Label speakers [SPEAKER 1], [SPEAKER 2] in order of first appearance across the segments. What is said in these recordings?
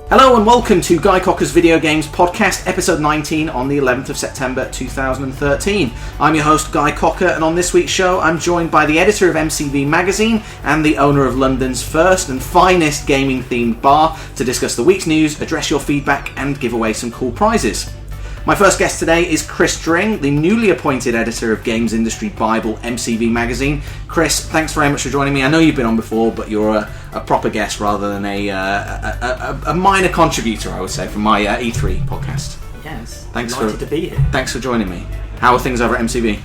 [SPEAKER 1] Hello and welcome to Guy Cocker's Video Games Podcast, episode 19 on the 11th of September 2013. I'm your host, Guy Cocker, and on this week's show I'm joined by the editor of MCV Magazine and the owner of London's first and finest gaming-themed bar to discuss the week's news, address your feedback and give away some cool prizes. My first guest today is Chris Dring, the newly appointed editor of games industry bible MCV Magazine. Chris, thanks very much for joining me. I know you've been on before, but you're a proper guest rather than a minor contributor, I would say, from my E3 podcast.
[SPEAKER 2] Yes,
[SPEAKER 1] thanks
[SPEAKER 2] delighted to be here.
[SPEAKER 1] Thanks for joining me. How are things over at MCV?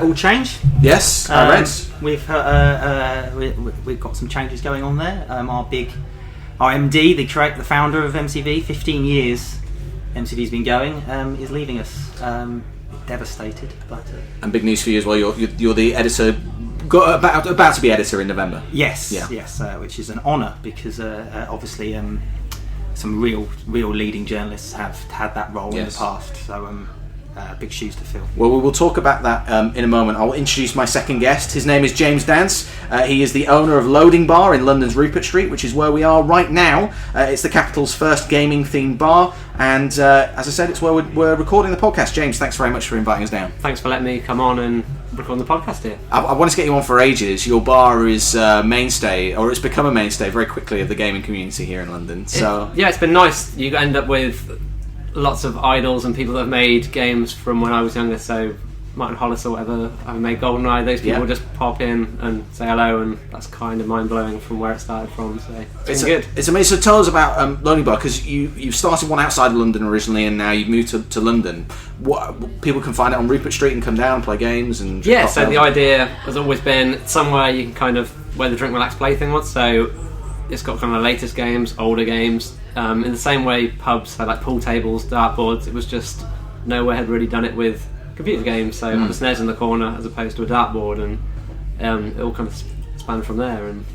[SPEAKER 2] All change.
[SPEAKER 1] Yes, I read.
[SPEAKER 2] We've got some changes going on there. Our MD, the founder of MCV, 15 years MCV's been going, is leaving us. Devastated, but
[SPEAKER 1] and big news for you as well. You're the editor, about to be editor in November.
[SPEAKER 2] Yes, which is an honour because obviously some real leading journalists have had that role in the past. So big shoes to fill. Well,
[SPEAKER 1] we will talk about that in a moment. I'll introduce my second guest. His name is James Dance. He is the owner of Loading Bar in London's Rupert Street, which is where we are right now. It's the capital's first gaming-themed bar, and as I said, it's where we're recording the podcast. James, thanks very much for inviting us down.
[SPEAKER 3] Thanks for letting me come on and record the podcast here.
[SPEAKER 1] I wanted to get you on for ages. Your bar is mainstay, or it's become a mainstay very quickly of the gaming community here in London. So
[SPEAKER 3] it's been nice. You end up with lots of idols and people that have made games from when I was younger, so Martin Hollis or whatever, I made GoldenEye, those people just pop in and say hello, and that's kind of mind-blowing from where it started from, so it's good.
[SPEAKER 1] It's amazing. So tell us about Loading Bar, because you started one outside of London originally and now you've moved to London. What people can find it on Rupert Street and come down and play games and
[SPEAKER 3] so the idea has always been somewhere you can kind of, where the Drink Relax Play thing was, so it's got kind of the latest games, older games. In the same way pubs had like pool tables, dartboards, it was just nowhere had really done it with computer games, so the SNES in the corner as opposed to a dartboard, and it all kind of spanned from there, and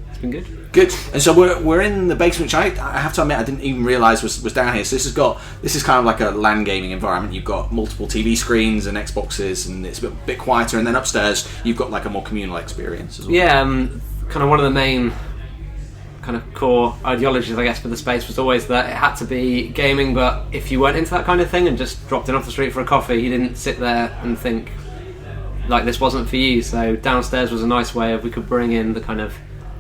[SPEAKER 3] it's been good.
[SPEAKER 1] Good. And so we're in the basement, which I have to admit I didn't even realise was down here. So this is kind of like a LAN gaming environment. You've got multiple TV screens and Xboxes, and it's a bit quieter, and then upstairs you've got like a more communal experience as well.
[SPEAKER 3] Yeah, kind of one of the main kind of core ideologies, I guess, for the space was always that it had to be gaming, but if you weren't into that kind of thing and just dropped in off the street for a coffee, you didn't sit there and think like this wasn't for you. So downstairs was a nice way of, we could bring in the kind of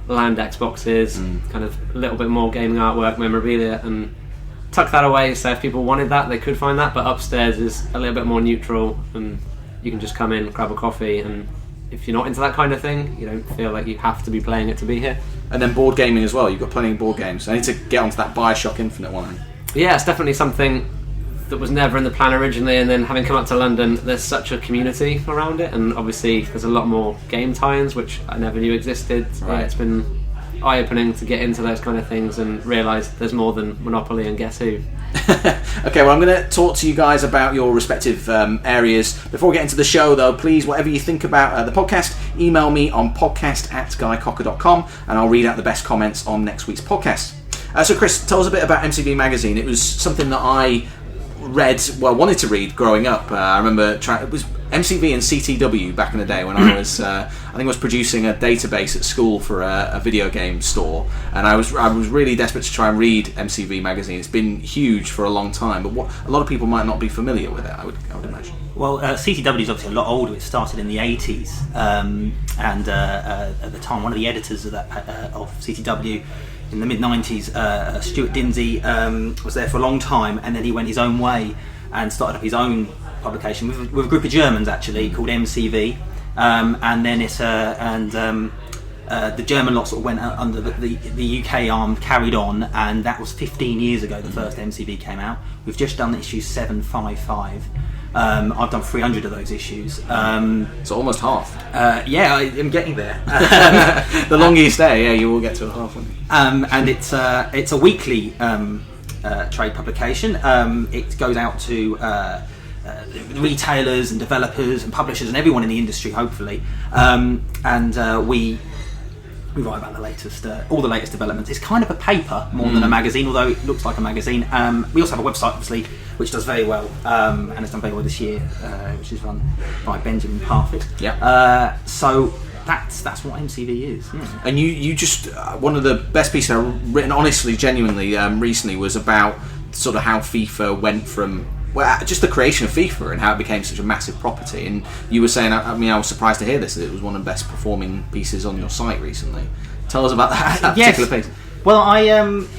[SPEAKER 3] land Xboxes, kind of a little bit more gaming artwork, memorabilia, and tuck that away, so if people wanted that they could find that, but upstairs is a little bit more neutral and you can just come in, grab a coffee, and if you're not into that kind of thing, you don't feel like you have to be playing it to be here.
[SPEAKER 1] And then board gaming as well. You've got plenty of board games. I need to get onto that Bioshock Infinite one.
[SPEAKER 3] Yeah, it's definitely something that was never in the plan originally, and then having come up to London, there's such a community around it, and obviously there's a lot more game tie-ins, which I never knew existed.
[SPEAKER 1] Right.
[SPEAKER 3] It's been eye-opening to get into those kind of things and realise there's more than Monopoly and Guess Who.
[SPEAKER 1] Okay, well, I'm going to talk to you guys about your respective areas. Before we get into the show, though, please, whatever you think about the podcast, email me on podcast@guycocker.com, and I'll read out the best comments on next week's podcast. So, Chris, tell us a bit about MCV Magazine. It was something that I wanted to read growing up. I remember it was MCV and CTW back in the day when I was I think I was producing a database at school for a video game store, and I was really desperate to try and read MCV Magazine. It's been huge for a long time, but a lot of people might not be familiar with it, I would imagine.
[SPEAKER 2] Well, CTW is obviously a lot older. It started in the 80s, and at the time one of the editors of CTW in the mid-90s, Stuart Dinsey, was there for a long time, and then he went his own way and started up his own publication with a group of Germans actually called MCV, and then the German lot sort of went under the UK arm, carried on, and that was 15 years ago the first MCV came out. We've just done issue 755. I've done 300 of those issues.
[SPEAKER 1] So almost half.
[SPEAKER 2] Yeah, I'm getting there.
[SPEAKER 1] The longer you stay, you will get to a half.
[SPEAKER 2] And it's a weekly trade publication. It goes out to retailers and developers and publishers and everyone in the industry, hopefully. We write about all the latest developments. It's kind of a paper more than a magazine, although it looks like a magazine. We also have a website, obviously, which does very well, and it's done very well this year, which is run by Benjamin Parfit.
[SPEAKER 1] Yeah.
[SPEAKER 2] So that's what MCV is. Yeah.
[SPEAKER 1] And you just one of the best pieces I've written, honestly, genuinely, recently was about sort of how FIFA went from just the creation of FIFA and how it became such a massive property. And you were saying, I mean, I was surprised to hear this, that it was one of the best performing pieces on your site recently. Tell us about that particular piece.
[SPEAKER 2] Well, I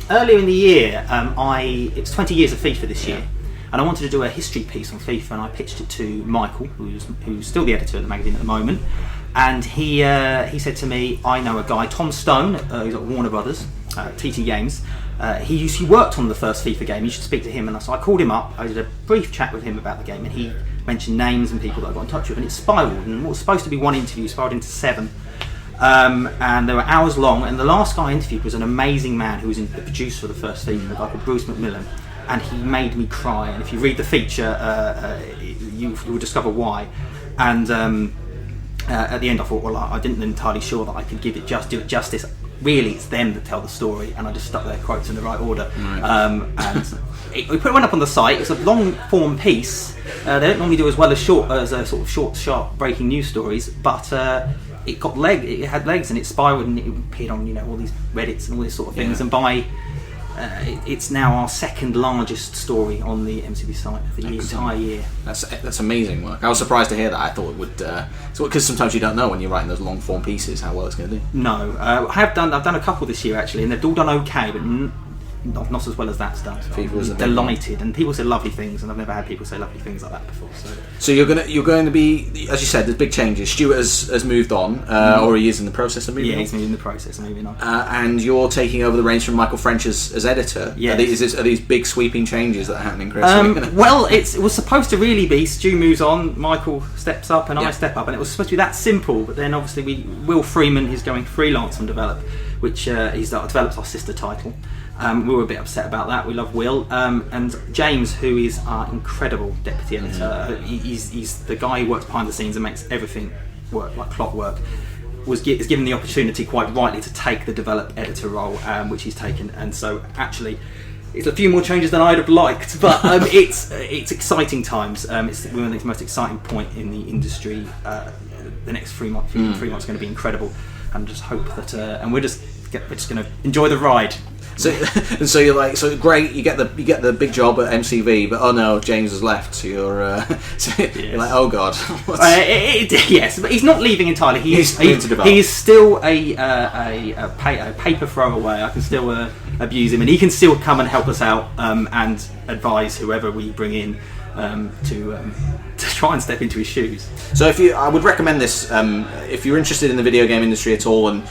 [SPEAKER 2] earlier in the year, it's 20 years of FIFA this year, and I wanted to do a history piece on FIFA, and I pitched it to Michael, who's still the editor of the magazine at the moment, and he said to me, I know a guy, Tom Stone, who's at Warner Brothers, TT Games. He worked on the first FIFA game. You should speak to him. And so I called him up. I did a brief chat with him about the game, and he mentioned names and people that I got in touch with, and it spiraled. And what was supposed to be one interview spiraled into 7. And they were hours long, and the last guy I interviewed was an amazing man who was the producer of the first FIFA, a guy called Bruce McMillan, and he made me cry. And if you read the feature, you will discover why. And at the end I thought, well, I didn't entirely sure that I could do it justice. Really, it's them that tell the story, and I just stuck their quotes in the right order. And we put one up on the site. It's a long form piece. They don't normally do as well as sort of short, sharp breaking news stories, but it got it had legs, and it spiraled, and it appeared on all these Reddits and all these sort of things. And by it's now our second largest story on the MCV site for the entire year.
[SPEAKER 1] That's amazing work. I was surprised to hear that. I thought it would, because sometimes you don't know when you're writing those long form pieces how well it's going to do.
[SPEAKER 2] No, I've done a couple this year actually, and they've all done okay, but not as well as that's done. So I'm delighted, and people say lovely things, and I've never had people say lovely things like that before. So
[SPEAKER 1] you're going to be, as you said, there's big changes. Stuart has moved on, or he is in the process of moving on.
[SPEAKER 2] Yeah, he's in the process of moving on.
[SPEAKER 1] And you're taking over the reins from Michael French as editor.
[SPEAKER 2] Yes.
[SPEAKER 1] Are these big sweeping changes that are happening, Chris?
[SPEAKER 2] Well, it was supposed to really be Stu moves on, Michael steps up, and I step up, and it was supposed to be that simple. But then obviously Will Freeman is going freelance on Develop, which he's developed our sister title. We were a bit upset about that. We love Will, and James, who is our incredible deputy editor. He's the guy who works behind the scenes and makes everything work like clockwork. Is given the opportunity, quite rightly, to take the Develop editor role, which he's taken. And so actually, it's a few more changes than I'd have liked, but it's exciting times. It's one of the most exciting point in the industry. The next 3 months, 3 months are going to be incredible, and just hope that. And we're just going to enjoy the ride.
[SPEAKER 1] So you're like, so great, you get the big job at MCV, but oh no, James has left. So you're you're like, oh god.
[SPEAKER 2] Yes, but he's not leaving entirely. He's still a paper throwaway. I can still abuse him, and he can still come and help us out and advise whoever we bring in to try and step into his shoes.
[SPEAKER 1] So I would recommend this if you're interested in the video game industry at all, and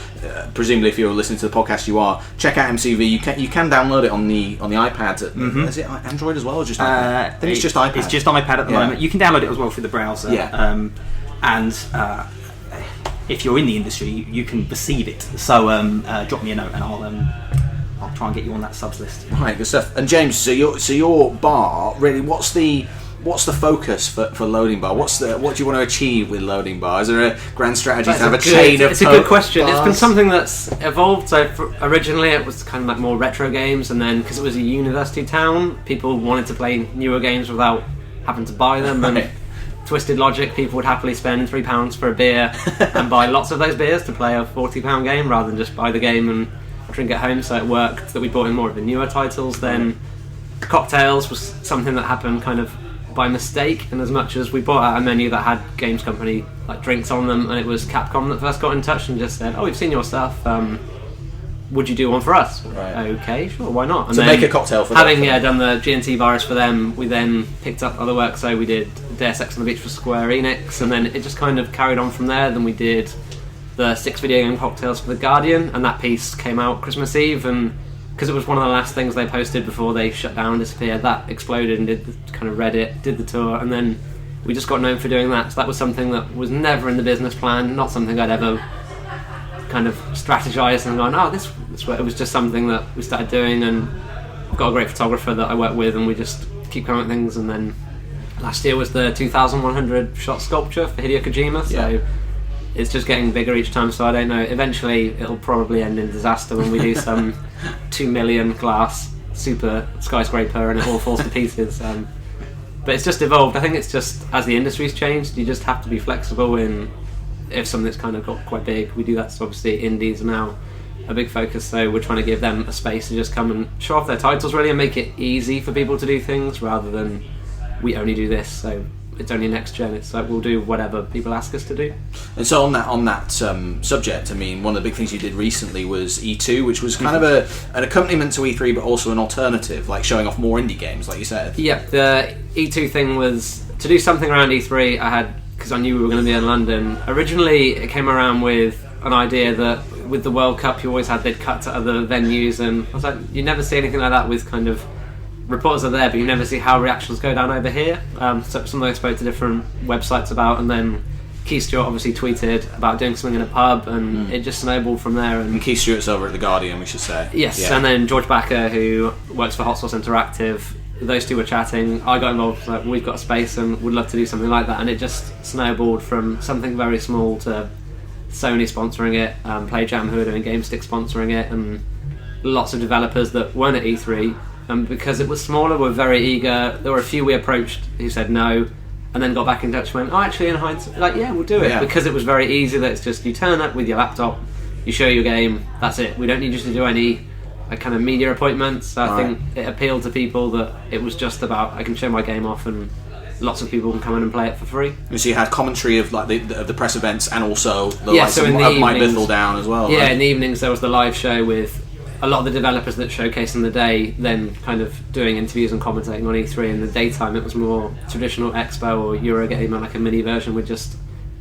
[SPEAKER 1] presumably if you're listening to the podcast you are, check out MCV. You can download it on the iPad. Is it Android as well, or just iPad? I think it's just iPad.
[SPEAKER 2] It's just iPad at the moment. You can download it as well through the browser. And if you're in the industry, you can perceive it. So drop me a note, and I'll try and get you on that subs list.
[SPEAKER 1] Right, good stuff. And James, so your bar, really, what's the focus for Loading Bar? What do you want to achieve with Loading Bar? Is there a grand strategy to have a chain of?
[SPEAKER 3] It's a good question. Bars? It's been something that's evolved. So originally it was kind of like more retro games, and then because it was a university town, people wanted to play newer games without having to buy them. And Twisted Logic, people would happily spend £3 for a beer and buy lots of those beers to play a £40 game rather than just buy the game and drink at home. So it worked that we brought in more of the newer titles. Then cocktails was something that happened kind of by mistake, and as much as we brought out a menu that had games company like drinks on them, and it was Capcom that first got in touch and just said, "Oh, we've seen your stuff. Would you do one for us?" Right. Okay, sure, why not? And
[SPEAKER 1] so make a cocktail for them.
[SPEAKER 3] Having done the G&T virus for them, we then picked up other work. So we did Deus Ex on the Beach for Square Enix, and then it just kind of carried on from there. Then we did the 6 video game cocktails for The Guardian, and that piece came out Christmas Eve, and because it was one of the last things they posted before they shut down and disappeared, that exploded and did the kind of Reddit, did the tour, and then we just got known for doing that. So that was something that was never in the business plan, not something I'd ever kind of strategized and gone, oh, this way. It was just something that we started doing, and I've got a great photographer that I work with, and we just keep coming at things. And then last year was the 2,100 shot sculpture for Hideo Kojima, so it's just getting bigger each time, so I don't know. Eventually it'll probably end in disaster when we do some 2 million glass super skyscraper and it all falls to pieces. But it's just evolved. I think it's just, as the industry's changed, you just have to be flexible in if something's kind of got quite big, we do that. So obviously indies are now a big focus, so we're trying to give them a space to just come and show off their titles really and make it easy for people to do things rather than we only do this, so it's only next gen. It's like we'll do whatever people ask us to do.
[SPEAKER 1] And so on that subject, I mean, one of the big things you did recently was E2, which was kind of an accompaniment to E3, but also an alternative, like showing off more indie games, like you said.
[SPEAKER 3] Yeah, the E2 thing was to do something around E3. Because I knew we were going to be in London. Originally, it came around with an idea that with the World Cup, you always had they'd cut to other venues, and I was like, you never see anything like that with kind of reporters are there, but you never see how reactions go down over here. So something I spoke to different websites about, and then Keith Stewart obviously tweeted about doing something in a pub, and it just snowballed from there. And
[SPEAKER 1] Keith Stewart's over at The Guardian, we should say.
[SPEAKER 3] Yes,
[SPEAKER 1] yeah.
[SPEAKER 3] And then George Backer, who works for Hot Sauce Interactive, those two were chatting. I got involved, like, we've got a space and would love to do something like that, and it just snowballed from something very small to Sony sponsoring it, PlayJam, who are doing GameStick, sponsoring it, and lots of developers that weren't at E3. And because it was smaller, were very eager. There were a few we approached who said no, and then got back in touch and went, oh, actually, in hindsight, like, yeah, we'll do it. Yeah. Because it was very easy, that it's just you turn up with your laptop, you show your game, that's it. We don't need you to do any kind of media appointments. So I think it appealed to people that it was just about, I can show my game off and lots of people can come in and play it for free.
[SPEAKER 1] And so you had commentary of like the press events and also the
[SPEAKER 3] likes of
[SPEAKER 1] Mike Bithell down as well.
[SPEAKER 3] Yeah,
[SPEAKER 1] right?
[SPEAKER 3] In the evenings there was the live show with a lot of the developers that showcased in the day, then kind of doing interviews and commentating on E3. In the daytime it was more traditional Expo or Eurogame, like a mini version with just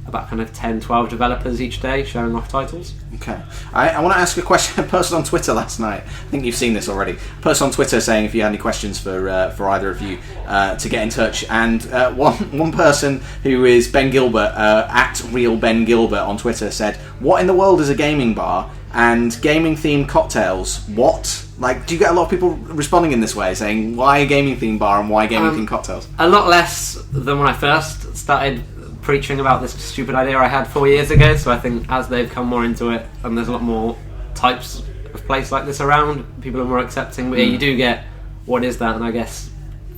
[SPEAKER 3] about kind of 10-12 developers each day showing off titles. Okay.
[SPEAKER 1] I want to ask a question. A person on Twitter last night, I think you've seen this already, a person on Twitter saying if you had any questions for either of you to get in touch, and one person who is Ben Gilbert, at Real Ben Gilbert on Twitter, said, what in the world is a gaming bar and gaming themed cocktails? What? Like, do you get a lot of people responding in this way, saying why a gaming themed bar and why gaming themed cocktails?
[SPEAKER 3] A lot less than when I first started preaching about this stupid idea I had 4 years ago. So I think as they've come more into it and there's a lot more types of place like this around, people are more accepting. But yeah, you do get, what is that? And I guess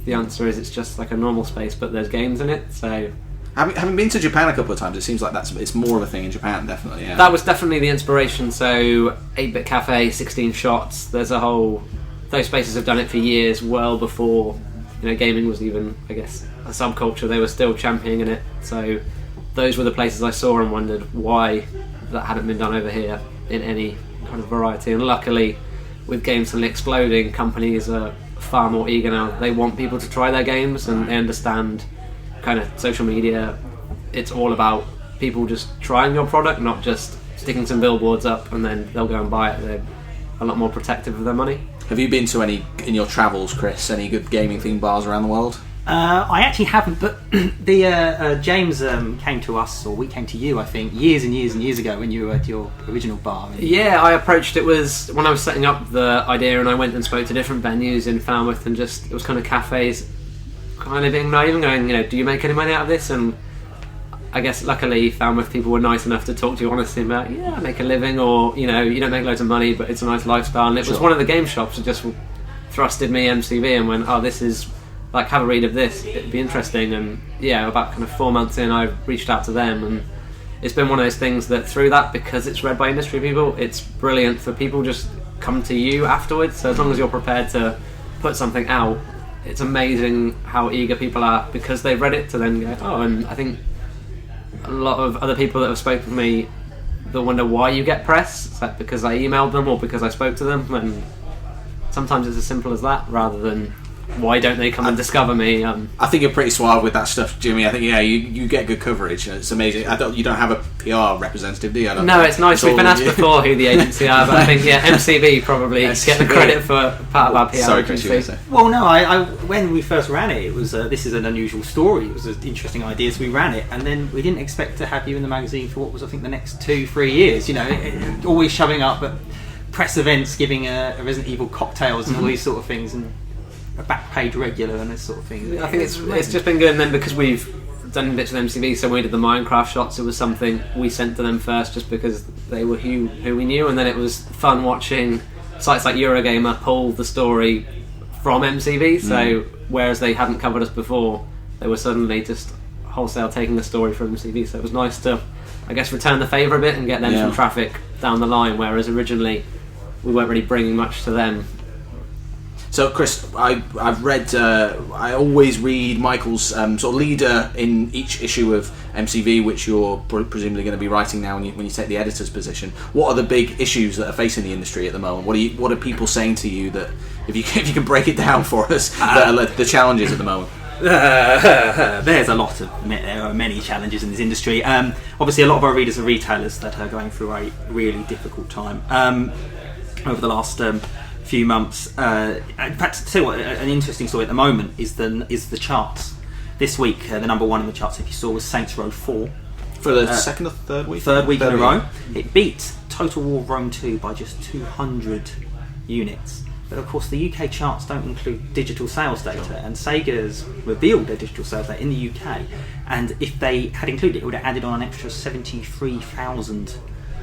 [SPEAKER 3] the answer is it's just like a normal space, but there's games in it. So
[SPEAKER 1] having been to Japan a couple of times, it seems like it's more of a thing in Japan, definitely. Yeah.
[SPEAKER 3] That was definitely the inspiration. So 8-Bit Cafe, 16 Shots, there's a whole, those spaces have done it for years, well before gaming was even, I guess, a subculture. They were still championing it. So those were the places I saw and wondered why that hadn't been done over here in any kind of variety. And luckily, with games suddenly exploding, companies are far more eager now. They want people to try their games, and they understand kind of social media. It's all about people just trying your product, not just sticking some billboards up and then they'll go and buy it. They're a lot more protective of their money.
[SPEAKER 1] Have you been to any, in your travels, Chris, any good gaming themed bars around the world?
[SPEAKER 2] I actually haven't, but the James came to us, or we came to you, I think, years and years and years ago when you were at your original bar.
[SPEAKER 3] Yeah, I approached, it was when I was setting up the idea, and I went and spoke to different venues in Falmouth, and just, it was kind of cafes, kind of being naive and going, do you make any money out of this? And I guess luckily Falmouth people were nice enough to talk to you honestly about, I make a living, or you don't make loads of money, but it's a nice lifestyle. And it was one of the game shops that just thrusted me MCV and went, this is, like, have a read of this, it'd be interesting. And about kind of 4 months in, I reached out to them, and it's been one of those things that through that, because it's read by industry people, it's brilliant for people just come to you afterwards. So as long as you're prepared to put something out, it's amazing how eager people are because they've read it to then go, and I think a lot of other people that have spoken to me that wonder why you get press, it's like because I emailed them or because I spoke to them, and sometimes it's as simple as that rather than why don't they come and discover me.
[SPEAKER 1] I think you're pretty suave with that stuff, Jimmy. I think you get good coverage. It's amazing. You don't have a PR representative, do you?
[SPEAKER 3] No, it's nice. We've been asked before who the agency are, but I think MCV probably get the credit for part of our PR.
[SPEAKER 1] Sorry, Chris, you were saying.
[SPEAKER 2] Well, no, I when we first ran it, it was this is an unusual story. It was an interesting idea, so we ran it, and then we didn't expect to have you in the magazine for what was, I think, the next 2-3 years. Always shoving up at press events, giving a Resident Evil cocktails and all these sort of things, and a back page regular and this sort of thing.
[SPEAKER 3] I think it's just been good, and then because we've done bits with MCV, so when we did the Minecraft shots, it was something we sent to them first just because they were who we knew, and then it was fun watching sites like Eurogamer pull the story from MCV, so whereas they hadn't covered us before, they were suddenly just wholesale taking the story from MCV, so it was nice to, I guess, return the favour a bit and get them some traffic down the line, whereas originally we weren't really bringing much to them.
[SPEAKER 1] So, Chris, I've read. I always read Michael's sort of leader in each issue of MCV, which you're presumably going to be writing now when you take the editor's position. What are the big issues that are facing the industry at the moment? What are people saying to you that, if you can break it down for us, that are the challenges at the moment?
[SPEAKER 2] There are many challenges in this industry. Obviously, a lot of our readers are retailers that are going through a really difficult time over the last few months. In fact, to tell you what, an interesting story at the moment is the charts. This week, the number one in the charts, if you saw, was Saints Row 4.
[SPEAKER 1] For the second or third week?
[SPEAKER 2] Third week in a row. It beat Total War Rome 2 by just 200 units. But of course, the UK charts don't include digital sales data, and Sega's revealed their digital sales data in the UK. And if they had included it, it would have added on an extra 73,000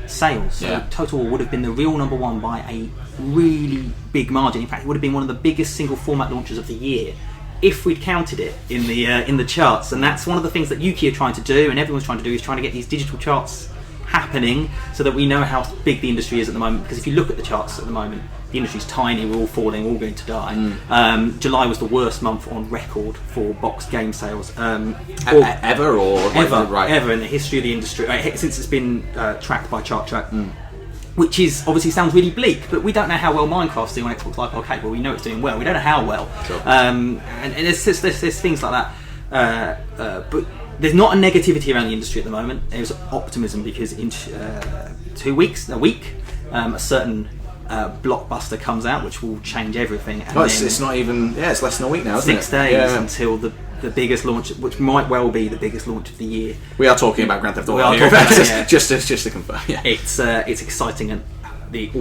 [SPEAKER 2] sales. So Total War would have been the real number one by a really big margin. In fact, it would have been one of the biggest single format launches of the year if we'd counted it in the charts. And that's one of the things that Yuki are trying to do, and everyone's trying to do, is trying to get these digital charts happening so that we know how big the industry is at the moment. Because if you look at the charts at the moment, the industry's tiny, we're all falling, all going to die. July was the worst month on record for boxed game sales.
[SPEAKER 1] Ever
[SPEAKER 2] in the history of the industry, since it's been tracked by ChartTrack. Which is obviously sounds really bleak, but we don't know how well Minecraft's doing on Xbox Live Arcade. Well, we know it's doing well. We don't know how well. Sure. And there's things like that. But there's not a negativity around the industry at the moment. There's optimism because in a week, a certain blockbuster comes out, which will change everything. And
[SPEAKER 1] it's not even. Yeah, it's less than a week now. Isn't
[SPEAKER 2] 6 days until the biggest launch, which might well be the biggest launch of the year.
[SPEAKER 1] We are talking about Grand Theft Auto.
[SPEAKER 2] We are talking about,
[SPEAKER 1] just to confirm. Yeah.
[SPEAKER 2] It's exciting, and I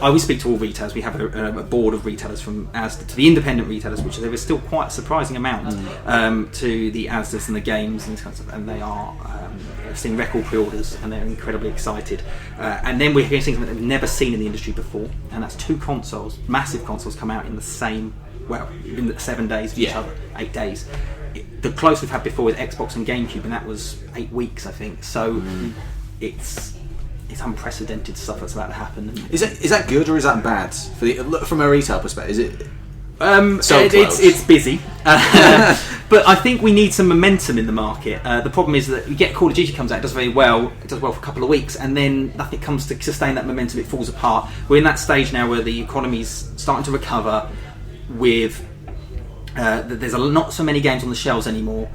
[SPEAKER 2] always speak to all retailers. We have a board of retailers from Asda to the independent retailers, which there is still quite a surprising amount to the Asdas and the games and this kind of stuff, and they are seeing record pre-orders, and they're incredibly excited. And then we're hearing things that they've never seen in the industry before, and that's two massive consoles come out in the same, in the 7 days of each other, 8 days. The closest we've had before is Xbox and GameCube, and that was 8 weeks, I think. So it's unprecedented stuff that's about to happen.
[SPEAKER 1] Is that good or is that bad from a retail perspective? Is it?
[SPEAKER 2] It's busy, but I think we need some momentum in the market. The problem is that you get Call of Duty comes out, it does very well, it does well for a couple of weeks, and then nothing comes to sustain that momentum. It falls apart. We're in that stage now where the economy's starting to recover. With there's not so many games on the shelves anymore.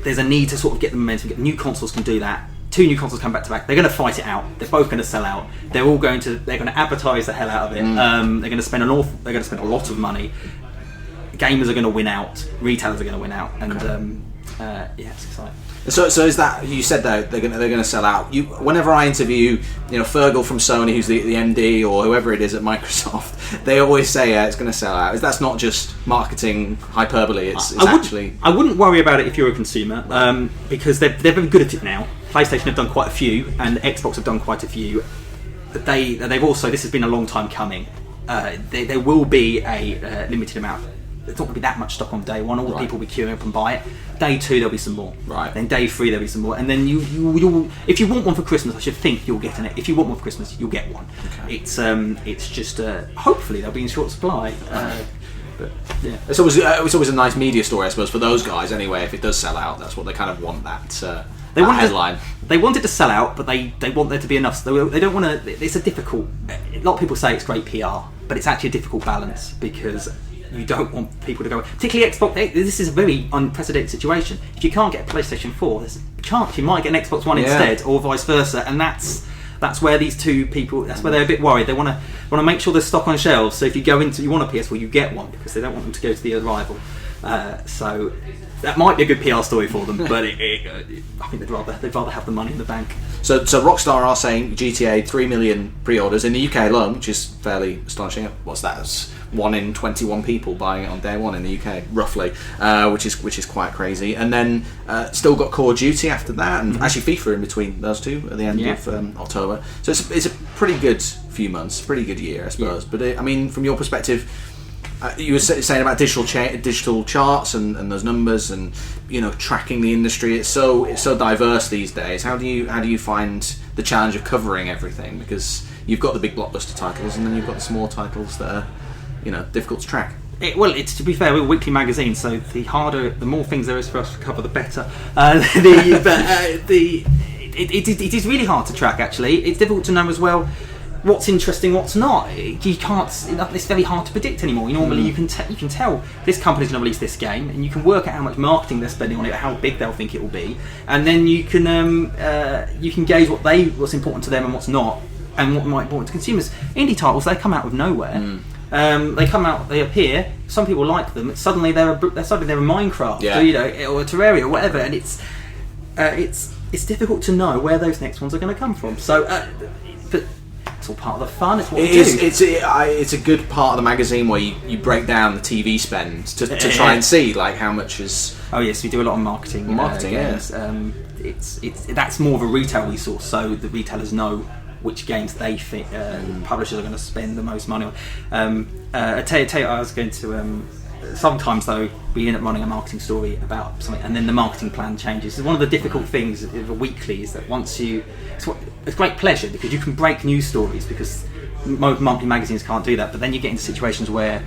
[SPEAKER 2] There's a need to sort of get the momentum. New consoles can do that. 2 new consoles come back to back. They're going to fight it out. They're both going to sell out. They're going to advertise the hell out of it. They're going to spend a lot of money. Gamers are going to win out. Retailers are going to win out. And it's exciting.
[SPEAKER 1] So is that, you said that they're going to sell out? Whenever I interview, Fergal from Sony, who's the MD, or whoever it is at Microsoft, they always say it's going to sell out. That's not just marketing hyperbole. It's actually. I
[SPEAKER 2] wouldn't worry about it if you're a consumer, because they're very good at it now. PlayStation have done quite a few, and Xbox have done quite a few. But they've also. This has been a long time coming. There will be a limited amount. There's not going to be that much stock on day one. All the people will be queuing up and buy it. Day 2 there'll be some more.
[SPEAKER 1] Right.
[SPEAKER 2] Then day 3 there'll be some more. And then you if you want one for Christmas, I should think you'll get it. If you want one for Christmas, you'll get one. Okay. It's just hopefully they'll be in short supply. But yeah,
[SPEAKER 1] it's always a nice media story, I suppose, for those guys. Anyway, if it does sell out, that's what they kind of want. They want headline.
[SPEAKER 2] They want it to sell out, but they want there to be enough. They don't want to. It's a difficult. A lot of people say it's great PR, but it's actually a difficult balance because you don't want people to go. Particularly Xbox. This is a very unprecedented situation. If you can't get a PlayStation 4, there's a chance you might get an Xbox One instead, or vice versa, and that's where these two people. That's where they're a bit worried. They want to make sure there's stock on shelves. So if you want a PS4, you get one because they don't want them to go to the other rival. So that might be a good PR story for them, but I think they'd rather have the money in the bank.
[SPEAKER 1] So Rockstar are saying GTA 3 million pre-orders in the UK alone, which is fairly astonishing. What's that? It's 1 in 21 people buying it on day one in the UK, roughly, which is quite crazy. And then still got Call of Duty after that, and actually FIFA in between those two at the end of October. So it's a pretty good few months, pretty good year, I suppose. But from your perspective, You were saying about digital charts and those numbers, and tracking the industry. It's so diverse these days. How do you find the challenge of covering everything? Because you've got the big blockbuster titles, and then you've got the small titles that are difficult to track.
[SPEAKER 2] It's to be fair, we're a weekly magazine, so the more things there is for us to cover, the better. It is really hard to track. Actually, it's difficult to know as well what's interesting, what's not. You can't. It's very hard to predict anymore. Normally, you can tell this company's going to release this game, and you can work out how much marketing they're spending on it, how big they'll think it will be, and then you can gauge what's important to them and what's not, and what might be important to consumers. Indie titles, they come out of nowhere. They come out, they appear. Some people like them. Suddenly they're a Minecraft, or a Terraria, or whatever, and it's difficult to know where those next ones are going to come from. So, but it's all part of the fun. It's what we do.
[SPEAKER 1] It's a good part of the magazine where you break down the TV spend to try and see like how much is.
[SPEAKER 2] Oh yes, we do a lot of marketing. Games. That's more of a retail resource, so the retailers know which games they think publishers are going to spend the most money on. I tell you, I was going to. Sometimes though, we end up running a marketing story about something, and then the marketing plan changes. So one of the difficult things of a weekly is that it's great pleasure because you can break news stories, because most monthly magazines can't do that. But then you get into situations where,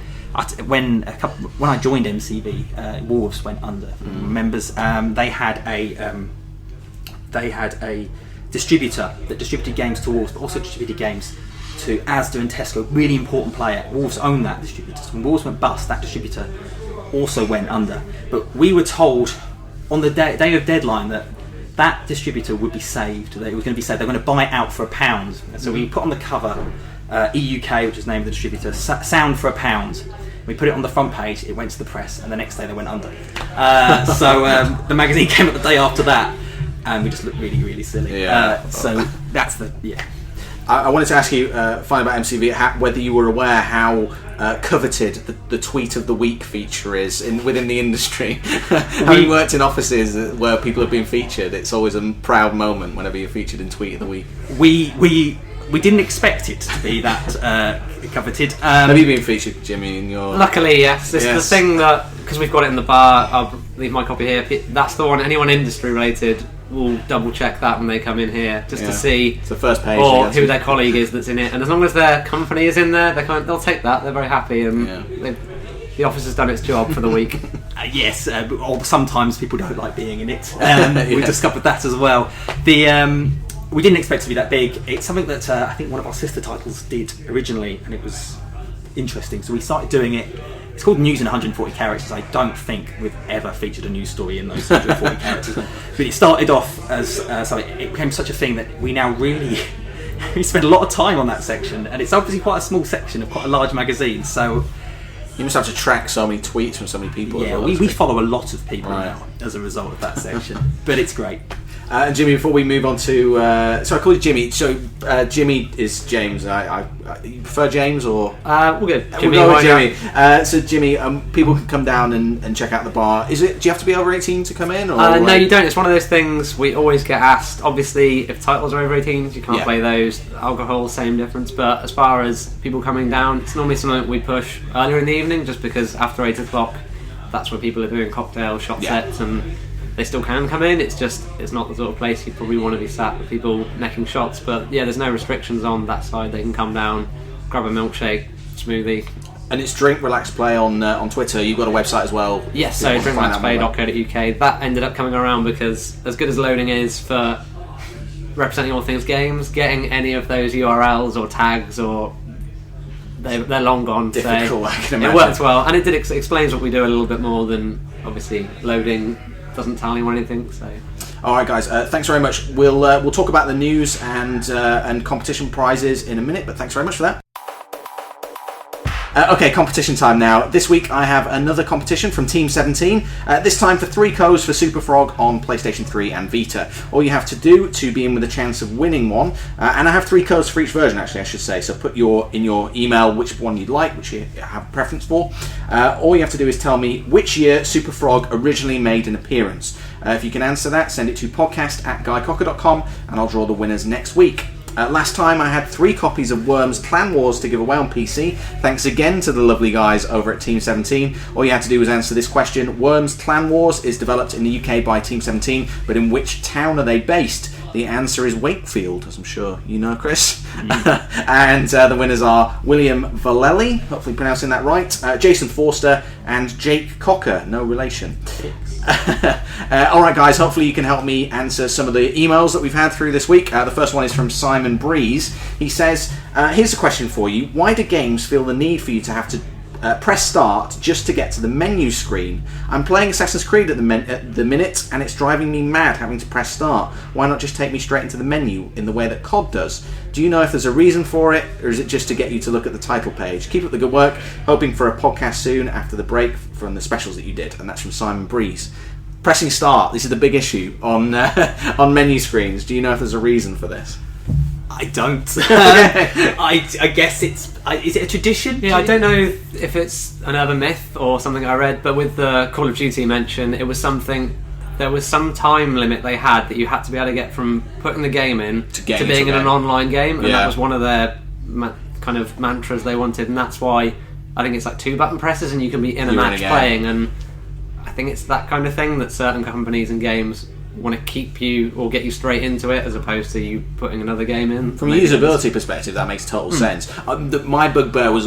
[SPEAKER 2] when I joined MCV, Wolves went under. Members, they had a distributor that distributed games to Wolves, but also distributed games to Asda and Tesco, really important player. Wolves owned that distributor. So when Wolves went bust, that distributor also went under. But we were told on the day of deadline that distributor would be saved. That it was going to be saved. They were going to buy it out for £1. And so we put on the cover EUK, which is the name of the distributor, sound for £1. We put it on the front page. It went to the press, and the next day they went under. So the magazine came up the day after that, and we just looked really, really silly. So that's
[SPEAKER 1] I wanted to ask you, finally about MCV, whether you were aware how coveted the Tweet of the Week feature is within the industry. Having worked in offices where people have been featured, it's always a proud moment whenever you're featured in Tweet of the Week.
[SPEAKER 2] We didn't expect it to be that coveted.
[SPEAKER 1] Have you been featured, Jimmy, in your...
[SPEAKER 3] Luckily, yes. It's the thing that, because we've got it in the bar, I'll leave my copy here, that's the one, anyone industry related will double check that when they come in here, just to see
[SPEAKER 1] it's the first page,
[SPEAKER 3] or who their colleague is that's in it, and as long as their company is in there, they'll take that. They're very happy, and the office has done its job for the week.
[SPEAKER 2] Yes, or sometimes people don't like being in it. We discovered that as well. We didn't expect it to be that big. It's something that I think one of our sister titles did originally, and it was interesting, so we started doing it. It's called News in 140 Characters. I don't think we've ever featured a news story in those 140 characters. But it started off as something. It became such a thing that we now really we spend a lot of time on that section, and it's obviously quite a small section of quite a large magazine. So
[SPEAKER 1] you must have to track so many tweets from so many people.
[SPEAKER 2] Yeah, we follow a lot of people now as a result of that section. But it's great.
[SPEAKER 1] And Jimmy, before we move on to... so I call you Jimmy. So Jimmy is James. You prefer James or...
[SPEAKER 3] we'll go Jimmy.
[SPEAKER 1] We'll go with Jimmy. So Jimmy, people can come down and check out the bar. Do you have to be over 18 to come in? Or
[SPEAKER 3] no, you don't. It's one of those things we always get asked. Obviously, if titles are over 18s, you can't play those. Alcohol, same difference. But as far as people coming down, it's normally something we push earlier in the evening, just because after 8 o'clock, that's when people are doing cocktail shot sets, and they still can come in. It's not the sort of place you probably want to be sat with people necking shots. But there's no restrictions on that side. They can come down, grab a milkshake, smoothie. And
[SPEAKER 1] it's Drink Relax Play on Twitter. You've got a website as well.
[SPEAKER 3] Yes, so drinkrelaxplay.co.uk. That ended up coming around because, as good as loading is for representing all things games, getting any of those URLs or tags or they're long gone.
[SPEAKER 1] Difficult,
[SPEAKER 3] so
[SPEAKER 1] I can imagine.
[SPEAKER 3] It worked well, and it explains what we do a little bit more than obviously loading doesn't tell you anything. So
[SPEAKER 1] all right, guys, thanks very much. We'll talk about the news and competition prizes in a minute, but thanks very much for that. Okay, competition time now. This week I have another competition from Team 17, this time for 3 codes for Superfrog on PlayStation 3 and Vita. All you have to do to be in with a chance of winning one, and I have 3 codes for each version actually, I should say, so put in your email which one you'd like, which you have a preference for. All you have to do is tell me which year Superfrog originally made an appearance. If you can answer that, send it to podcast@guycocker.com and I'll draw the winners next week. Last time I had 3 copies of Worms Clan Wars to give away on PC. Thanks again to the lovely guys over at Team 17. All you had to do was answer this question. Worms Clan Wars is developed in the UK by Team 17, but in which town are they based? The answer is Wakefield, as I'm sure you know, Chris. And the winners are William Valelli, hopefully pronouncing that right, Jason Forster, and Jake Cocker, no relation. Alright guys, hopefully you can help me answer some of the emails that we've had through this week. The first one is from Simon Breeze. He says, here's a question for you. Why do games feel the need for you to have to press start just to get to the menu screen? I'm playing Assassin's Creed at the minute and it's driving me mad having to press start. Why not just take me straight into the menu in the way that COD does? Do you know if there's a reason for it, or is it just to get you to look at the title page? Keep up the good work. Hoping for a podcast soon after the break from the specials that you did. And that's from Simon Breeze. Pressing start, this is the big issue on on menu screens. Do you know if there's a reason for this?
[SPEAKER 2] I don't. I guess is it a tradition?
[SPEAKER 3] Yeah, I don't know if it's an urban myth or something I read, but with the Call of Duty mention, it was something. There was some time limit they had that you had to be able to get from putting the game in to being in an online game, and that was one of their kind of mantras they wanted, and that's why I think it's like 2 button presses and you can be in a match playing, and I think it's that kind of thing that certain companies and games want to keep you or get you straight into it as opposed to you putting another game in.
[SPEAKER 1] From a usability perspective, that makes total sense. My bugbear was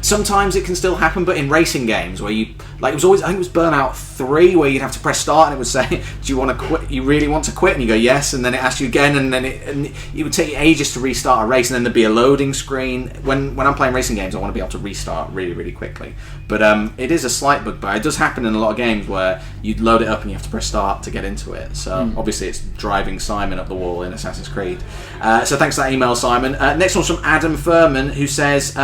[SPEAKER 1] sometimes it can still happen, but in racing games where you it was always, I think it was Burnout 3 where you'd have to press start and it would say, do you want to quit? You really want to quit? And you go yes, and then it asks you again, and then it would take you ages to restart a race, and then there'd be a loading screen. When I'm playing racing games, I want to be able to restart really, really quickly. But it is a slight bugbear. It does happen in a lot of games where you'd load it up and you have to press start to get into it. So obviously it's driving Simon up the wall in Assassin's Creed. So thanks for that email, Simon. Next one's from Adam Furman, who says,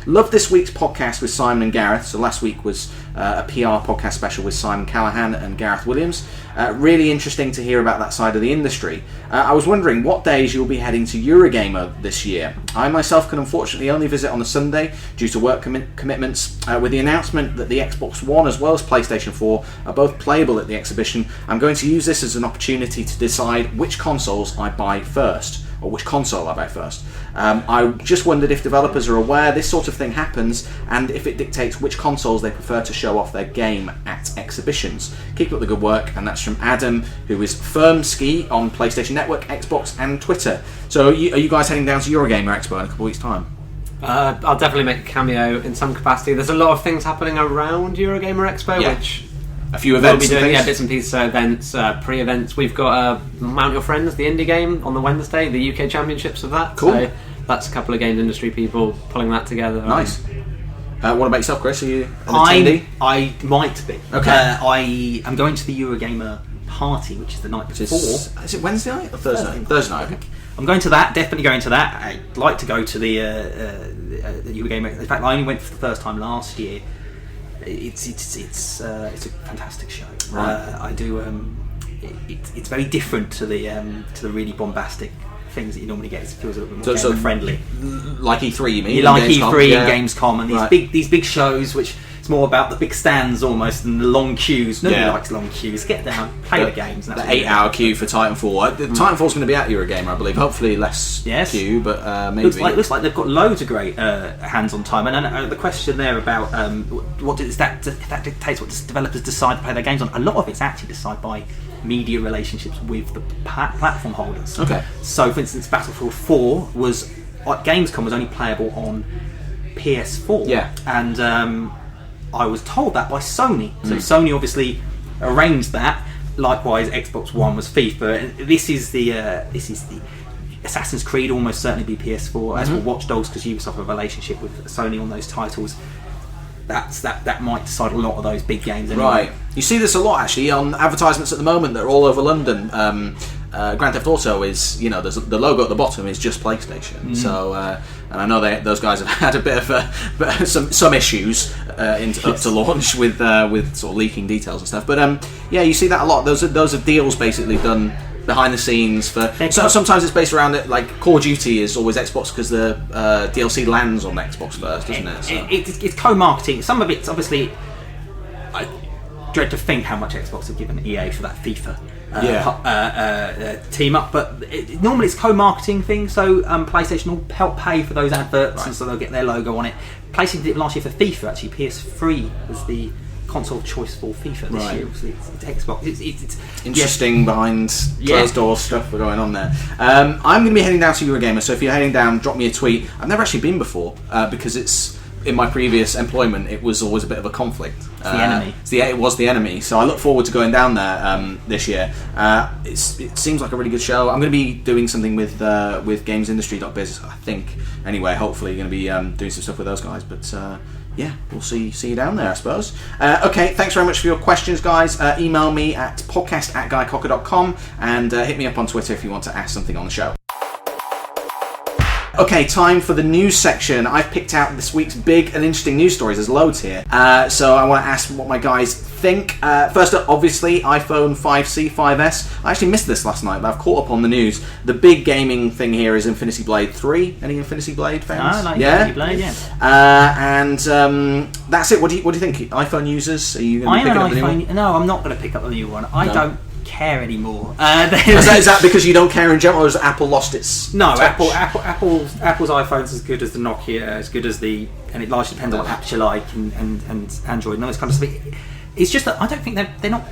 [SPEAKER 1] love this week's podcast with Simon and Gareth. So last week was a PR podcast special with Simon Callahan and Gareth Williams. Really interesting to hear about that side of the industry. I was wondering what days you'll be heading to Eurogamer this year. I myself can unfortunately only visit on a Sunday due to work commitments. With the announcement that the Xbox One as well as PlayStation 4 are both playable at the exhibition, I'm going to use this as an opportunity to decide which consoles I buy first. Or which console I buy first. I just wondered if developers are aware this sort of thing happens, and if it dictates which consoles they prefer to show off their game at exhibitions. Keep up the good work, and that's from Adam, who is Firmski on PlayStation Network, Xbox, and Twitter. So, are you guys heading down to Eurogamer Expo in a couple of weeks' time?
[SPEAKER 3] I'll definitely make a cameo in some capacity. There's a lot of things happening around Eurogamer Expo, which.
[SPEAKER 1] A few events.
[SPEAKER 3] We'll be doing bits and pieces, events, pre-events. We've got Mount Your Friends, the indie game, on the Wednesday, the UK Championships of that.
[SPEAKER 1] Cool.
[SPEAKER 3] So that's a couple of games industry people pulling that together.
[SPEAKER 1] Nice. What about yourself, Chris? Are you an attendee?
[SPEAKER 2] I might be.
[SPEAKER 1] Okay.
[SPEAKER 2] I am going to the Eurogamer party, which is the night before.
[SPEAKER 1] Is it Wednesday night or Thursday night? Thursday night, okay.
[SPEAKER 2] I'm going to that, definitely going to that. I'd like to go to the Eurogamer. In fact, I only went for the first time last year. It's a fantastic show.
[SPEAKER 1] Right.
[SPEAKER 2] I do. It's very different to the really bombastic things that you normally get. It feels a little bit more friendly.
[SPEAKER 1] Like E3, you mean?
[SPEAKER 2] You like E3 and Gamescom and
[SPEAKER 1] right.
[SPEAKER 2] these big shows, which it's more about the big stands almost and the long queues. Nobody likes long queues. Get down, play the games.
[SPEAKER 1] The 8-hour queue for Titanfall. Titanfall's going to be at Eurogamer, I believe. Hopefully less queue, but maybe.
[SPEAKER 2] Looks like they've got loads of great hands-on time. And the question there about what does that dictates what developers decide to play their games on. A lot of it's actually decided by media relationships with the platform holders.
[SPEAKER 1] Okay.
[SPEAKER 2] So, for instance, Battlefield 4 was Gamescom was only playable on PS4.
[SPEAKER 1] Yeah.
[SPEAKER 2] And I was told that by Sony. So Sony obviously arranged that. Likewise, Xbox One was FIFA. And this is the Assassin's Creed almost certainly be PS4. As for Watch Dogs, because Ubisoft have a relationship with Sony on those titles. That might decide a lot of those big games anyway.
[SPEAKER 1] Right. You see this a lot actually on advertisements at the moment that are all over London. Grand Theft Auto is, there's the logo at the bottom is just PlayStation. So, and I know those guys have had a bit of some issues up to launch with sort of leaking details and stuff. But you see that a lot. Those are deals basically done behind the scenes for. So sometimes it's based around it. Like Call of Duty is always Xbox because the DLC lands on Xbox first, isn't it? So.
[SPEAKER 2] It's co-marketing. Some of it's obviously. I dread to think how much Xbox have given EA for that FIFA team up, but normally it's co-marketing thing. So PlayStation will help pay for those adverts, and so they'll get their logo on it. PlayStation did it last year for FIFA. Actually, PS3 was the console of choice for FIFA this year. Obviously, it's Xbox. It's
[SPEAKER 1] interesting behind closed door stuff we're going on there. I'm going to be heading down to Eurogamer, so if you're heading down, drop me a tweet. I've never actually been before because it's in my previous employment. It was always a bit of a conflict.
[SPEAKER 2] It's the enemy.
[SPEAKER 1] It was the enemy. So I look forward to going down there this year. It seems like a really good show. I'm going to be doing something with GamesIndustry.biz, I think. Anyway, hopefully going to be doing some stuff with those guys. But yeah, we'll see you down there, I suppose. Okay, thanks very much for your questions, guys. Email me at podcast@guycocker.com and hit me up on Twitter if you want to ask something on the show. Okay, time for the news section. I've picked out this week's big and interesting news stories. There's loads here. So I want to ask what my guys think. First up, obviously, iPhone 5C, 5S. I actually missed this last night, but I've caught up on the news. The big gaming thing here is Infinity Blade 3. Any Infinity Blade fans?
[SPEAKER 2] I like Infinity Blade, yeah.
[SPEAKER 1] And that's it. What do you think? iPhone users? Are you going to pick up the new one?
[SPEAKER 2] No, I'm not going to pick up the new one. I don't care anymore.
[SPEAKER 1] Is that because you don't care in general, or has Apple lost its touch?
[SPEAKER 2] Apple's iPhone's as good as the Nokia, as good as and it largely depends on what apps you like and Android and all this kind of stuff. It's just that I don't think they're not.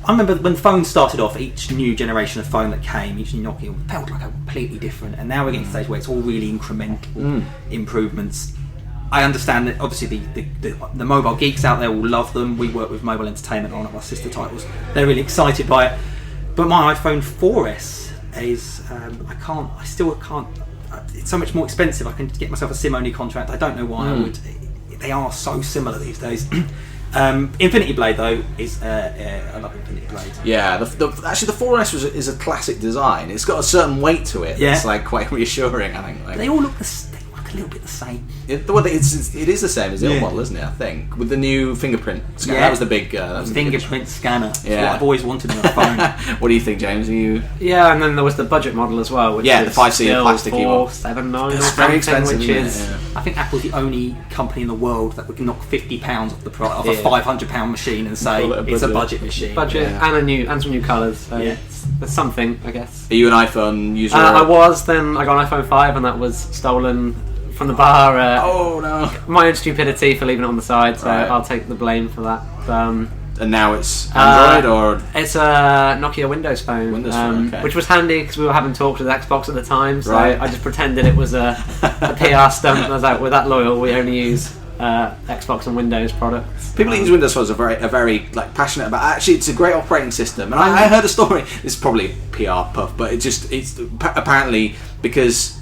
[SPEAKER 2] I remember when phones started off, each new generation of phone that came, each new Nokia felt like a completely different, and now we're getting to the stage where it's all really incremental improvements. I understand that obviously the mobile geeks out there will love them. We work with Mobile Entertainment on one of our sister titles. They're really excited by it. But my iPhone 4S is I still can't. It's so much more expensive. I can get myself a SIM-only contract. I don't know why I would. They are so similar these days. Infinity Blade though is I love Infinity Blade.
[SPEAKER 1] Yeah, actually the 4S is a classic design. It's got a certain weight to it. Yeah. It's like quite reassuring. I think.
[SPEAKER 2] They all look a little bit the same.
[SPEAKER 1] It is the same as the old model, isn't it? I think with the new fingerprint scanner. That was the big
[SPEAKER 2] fingerprint scanner. That's what I've always wanted in a phone.
[SPEAKER 1] What do you think, James?
[SPEAKER 3] Yeah, and then there was the budget model as well. Which
[SPEAKER 1] the 5C plastic keyboard.
[SPEAKER 3] $479.
[SPEAKER 1] It's very expensive.
[SPEAKER 3] Which is,
[SPEAKER 2] I think Apple's the only company in the world that would knock £50 off the price of a £500 machine and say it's a budget machine.
[SPEAKER 3] And some new colours. So there's something, I guess.
[SPEAKER 1] Are you an iPhone user?
[SPEAKER 3] I was. Then I got an iPhone 5, and that was stolen from the bar.
[SPEAKER 1] Oh no!
[SPEAKER 3] My own stupidity for leaving it on the side, so I'll take the blame for that.
[SPEAKER 1] And now it's Android or
[SPEAKER 3] it's a Nokia Windows phone, which was handy because we were having talks with Xbox at the time. So I just pretended it was a PR stunt. I was like, we're that loyal. We only use Xbox and Windows products.
[SPEAKER 1] People that use Windows phones are very like passionate about. Actually, it's a great operating system. And I heard a story. This is probably a PR puff, but it's apparently because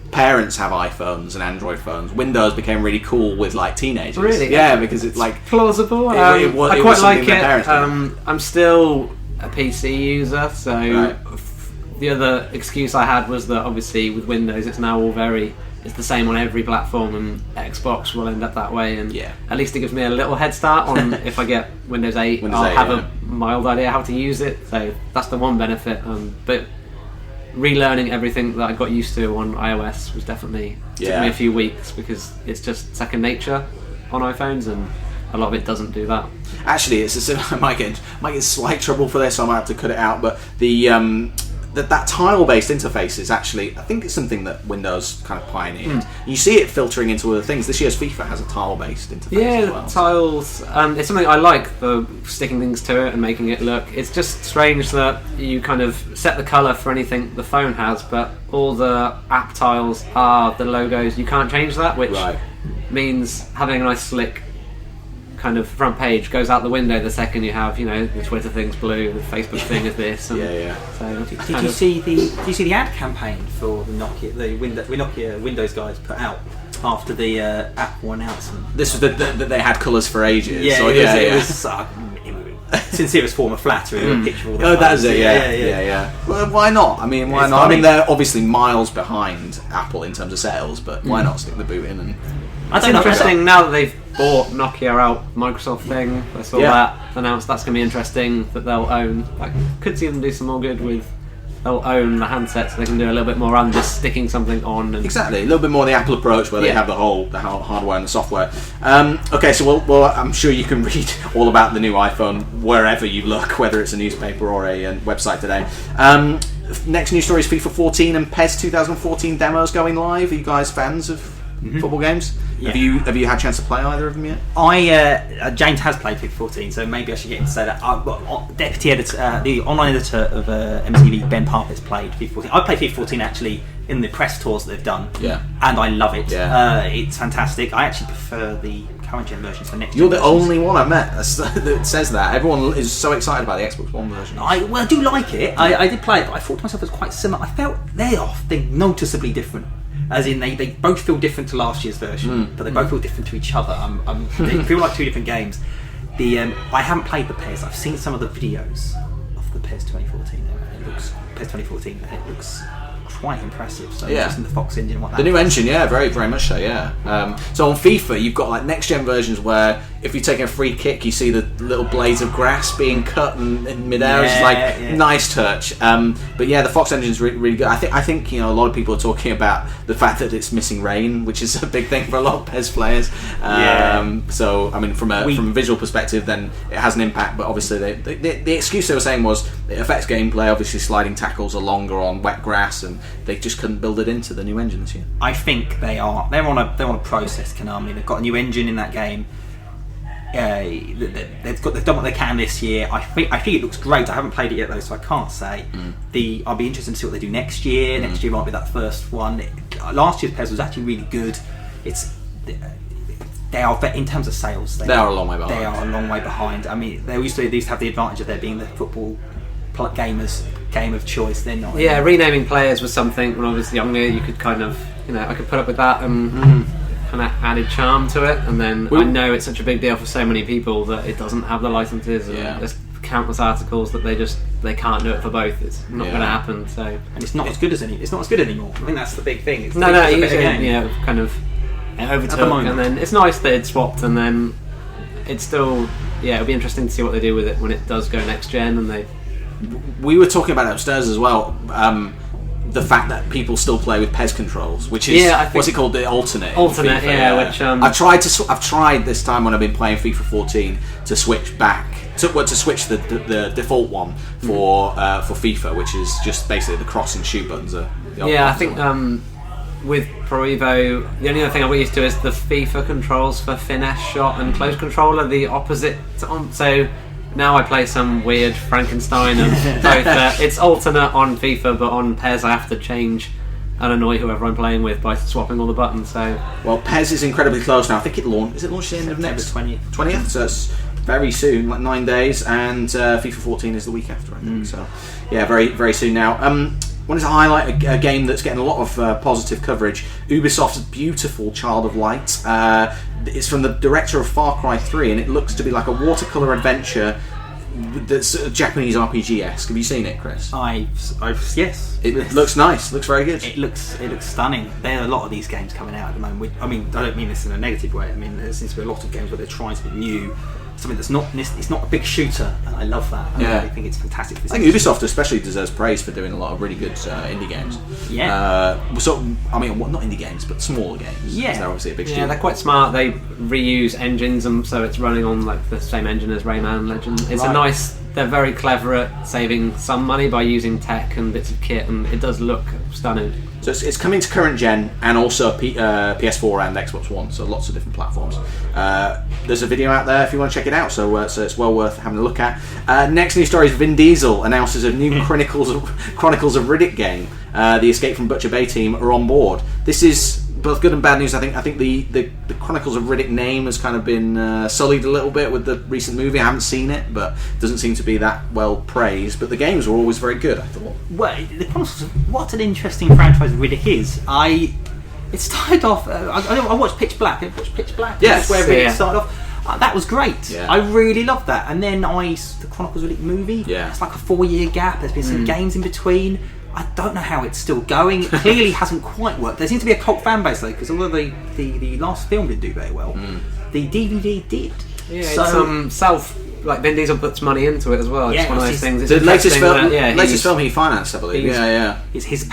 [SPEAKER 1] parents have iPhones and Android phones. Windows became really cool with like teenagers.
[SPEAKER 3] Really?
[SPEAKER 1] Yeah, because it's like
[SPEAKER 3] plausible. I quite like it. I'm still a PC user, so the other excuse I had was that obviously with Windows it's now all it's the same on every platform, and Xbox will end up that way, and at least it gives me a little head start on if I get Windows 8, I'll have a mild idea how to use it, so that's the one benefit. But relearning everything that I got used to on iOS was definitely took me a few weeks because it's just second nature on iPhones, and a lot of it doesn't do that.
[SPEAKER 1] Actually, I might get slight trouble for this, so I might have to cut it out. But that tile-based interface is actually, I think it's something that Windows kind of pioneered. You see it filtering into other things. This year's FIFA has a tile-based interface as well.
[SPEAKER 3] Tiles. It's something I like, the sticking things to it and making it look. It's just strange that you kind of set the colour for anything the phone has, but all the app tiles are the logos. You can't change that, which means having a nice slick kind of front page goes out the window the second you have, the Twitter thing's blue, the Facebook thing is this. And
[SPEAKER 2] So did you see the ad campaign for the Nokia, Nokia Windows guys put out after the Apple announcement?
[SPEAKER 1] This was that they had colours for ages.
[SPEAKER 2] It was sincerest form of flattery. A picture of all the
[SPEAKER 1] that is it. Yeah. Well, why not? I mean, why not? Funny. I mean, they're obviously miles behind Apple in terms of sales, but why not stick the boot in? And
[SPEAKER 3] it's interesting now that they've bought Nokia out, Microsoft thing. I saw that announced. That's going to be interesting that they'll own. I could see them do some more good with they'll own the handset, so they can do a little bit more rather than just sticking something on. And
[SPEAKER 1] Exactly, a little bit more the Apple approach, where they have the whole hardware and the software. Okay, so well, I'm sure you can read all about the new iPhone wherever you look, whether it's a newspaper or a website today. Next news story is FIFA 14 and PES 2014 demos going live. Are you guys fans of football games?
[SPEAKER 2] Yeah.
[SPEAKER 1] Have you had a chance to play either of them yet?
[SPEAKER 2] James has played FIFA 14, so maybe I should get him to say that. Deputy editor, the online editor of MTV, Ben Parker's played FIFA 14. I played FIFA 14 actually in the press tours that they've done, and I love it. It's fantastic. I actually prefer the current gen versions for next gen.
[SPEAKER 1] You're the
[SPEAKER 2] versions.
[SPEAKER 1] only one I've met that says that. Everyone is so excited about the Xbox One version.
[SPEAKER 2] I do like it. I did play it, but I thought to myself it was quite similar. I felt they're noticeably different. As in, they both feel different to last year's version, but they both feel different to each other. They feel like two different games. I haven't played the PES. I've seen some of the videos of the PES 2014. PES 2014. It looks quite impressive. So just in the Fox engine,
[SPEAKER 1] the new engine, very very much so. So on FIFA, you've got like next gen versions where if you're taking a free kick, you see the little blades of grass being cut in midair. It's like nice touch. But the Fox engine is really, really good. I think a lot of people are talking about the fact that it's missing rain, which is a big thing for a lot of PES players. So I mean, from a visual perspective, then it has an impact. But obviously, the excuse they were saying was it affects gameplay. Obviously, sliding tackles are longer on wet grass, and they just couldn't build it into the new engine this year.
[SPEAKER 2] I think they're on a process. Konami, they've got a new engine in that game. They've done what they can this year. I think it looks great. I haven't played it yet though, so I can't say. I'll be interested to see what they do next year. Next year might be that first one. Last year's PES was actually really good. They are, in terms of sales,
[SPEAKER 1] they are a long way behind.
[SPEAKER 2] They are a long way behind. I mean, they used to have the advantage of there being the football gamers game of choice. They're not.
[SPEAKER 3] Yeah, renaming players was something when I was younger. You could kind of, I could put up with that and kind of added charm to it. And then I know it's such a big deal for so many people that it doesn't have the licenses. And there's countless articles that they can't do it for both. It's not going to happen. So
[SPEAKER 2] and it's not as good anymore. I think that's the big thing. It's
[SPEAKER 3] kind of overtook, and then it's nice that it's swapped, and then it's still it'll be interesting to see what they do with it when it does go next gen. And
[SPEAKER 1] we were talking about it upstairs as well. The fact that people still play with PES controls, which is what's it called, the alternate.
[SPEAKER 3] FIFA, which
[SPEAKER 1] I've tried this time when I've been playing FIFA 14 to switch back to switch the default one for FIFA, which is just basically the cross and shoot buttons.
[SPEAKER 3] I think with Pro Evo, the only other thing I'm used to is the FIFA controls for finesse shot and close control are the opposite. So now I play some weird Frankenstein of both. It's alternate on FIFA, but on PES I have to change and annoy whoever I'm playing with by swapping all the buttons. So
[SPEAKER 1] PES is incredibly close now. I think it launched at the end of next 20th, so it's very soon, like 9 days, and FIFA 14 is the week after, I think. So very very soon now. Wanted to highlight a game that's getting a lot of positive coverage. Ubisoft's beautiful Child of Light. It's from the director of Far Cry 3, and it looks to be like a watercolour adventure that's Japanese RPG-esque. Have you seen it, Chris?
[SPEAKER 2] Yes.
[SPEAKER 1] It looks nice. Looks very good.
[SPEAKER 2] It looks stunning. There are a lot of these games coming out at the moment. I mean, I don't mean this in a negative way. I mean, there seems to be a lot of games where they're trying to be new. Something that's not a big shooter, and I love that. I think it's fantastic.
[SPEAKER 1] I think Ubisoft especially deserves praise for doing a lot of really good indie games. I mean, not indie games, but smaller games. They're obviously a big studio.
[SPEAKER 3] Yeah, they're quite smart. They reuse engines, and so it's running on like the same engine as Rayman Legend. It's they're very clever at saving some money by using tech and bits of kit, and it does look stunning.
[SPEAKER 1] So it's coming to current gen and also PS4 and Xbox One, so lots of different platforms. There's a video out there if you want to check it out, so it's well worth having a look at. Next news story is Vin Diesel announces a new Chronicles of Riddick game. The Escape from Butcher Bay team are on board. This is both good and bad news. I think the Chronicles of Riddick name has kind of been sullied a little bit with the recent movie. I haven't seen it, but it doesn't seem to be that well praised. But the games were always very good, I thought.
[SPEAKER 2] Well, the Chronicles of, what an interesting franchise Riddick is. It started off. I watched Pitch Black.
[SPEAKER 1] Yes,
[SPEAKER 2] that's where Riddick started off. That was great.
[SPEAKER 1] Yeah.
[SPEAKER 2] I really loved that. And then the Chronicles of Riddick movie.
[SPEAKER 1] Yeah.
[SPEAKER 2] It's like a 4-year gap. There's been some games in between. I don't know how it's still going. It clearly hasn't quite worked. There seems to be a cult fan base though, because although the last film didn't do very well, the DVD did.
[SPEAKER 3] Yeah, it's like Vin Diesel puts money into it as well.
[SPEAKER 2] Yeah,
[SPEAKER 3] it's one of those things. It's
[SPEAKER 1] The latest film,
[SPEAKER 3] that,
[SPEAKER 1] latest film he financed, I believe. Yeah.
[SPEAKER 2] It's his.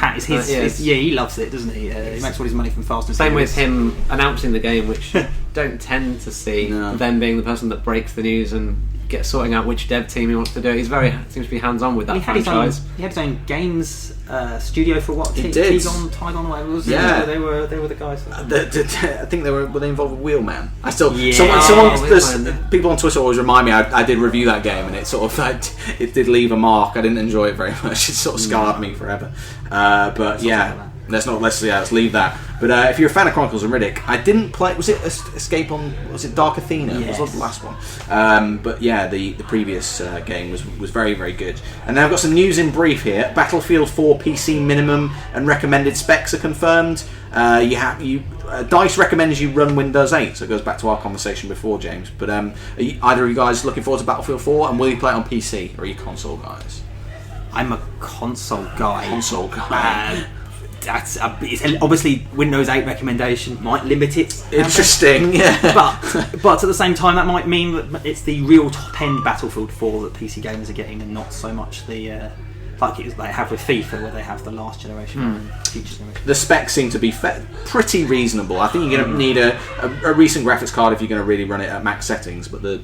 [SPEAKER 2] He loves it, doesn't he? He makes all his money from Fast and
[SPEAKER 3] Same
[SPEAKER 2] Furious.
[SPEAKER 3] with him announcing the game, which don't tend to see them being the person that breaks the news and sorting out which dev team he wants to do. He's seems to be hands-on with that franchise.
[SPEAKER 2] He had his own games studio for what?
[SPEAKER 1] He did.
[SPEAKER 2] Tygon, whatever it was.
[SPEAKER 1] Yeah.
[SPEAKER 2] They were the guys.
[SPEAKER 1] I think were they involved with Wheelman? I still
[SPEAKER 3] Wheelman.
[SPEAKER 1] People on Twitter always remind me I did review that game and it sort of it did leave a mark. I didn't enjoy it very much. It sort of scarred me forever. But yeah. Let's leave that. But if you're a fan of Chronicles and Riddick, I didn't play. Was it Escape on? Was it Dark Athena?
[SPEAKER 2] Yes.
[SPEAKER 1] Was the last one? But yeah, the previous game was very, very good. And now I've got some news in brief here. Battlefield 4 PC minimum and recommended specs are confirmed. DICE recommends you run Windows 8, so it goes back to our conversation before, James. But are either of you guys looking forward to Battlefield 4, and will you play it on PC, or are you console guys?
[SPEAKER 2] I'm a console guy.
[SPEAKER 1] Console guy.
[SPEAKER 2] It's obviously Windows 8 recommendation might limit it.
[SPEAKER 1] Interesting, yeah.
[SPEAKER 2] But at the same time, that might mean that it's the real top end Battlefield 4 that PC gamers are getting, and not so much the like they have with FIFA, where they have the last generation and future generation.
[SPEAKER 1] The specs seem to be pretty reasonable. I think you're going to need a recent graphics card if you're going to really run it at max settings. But the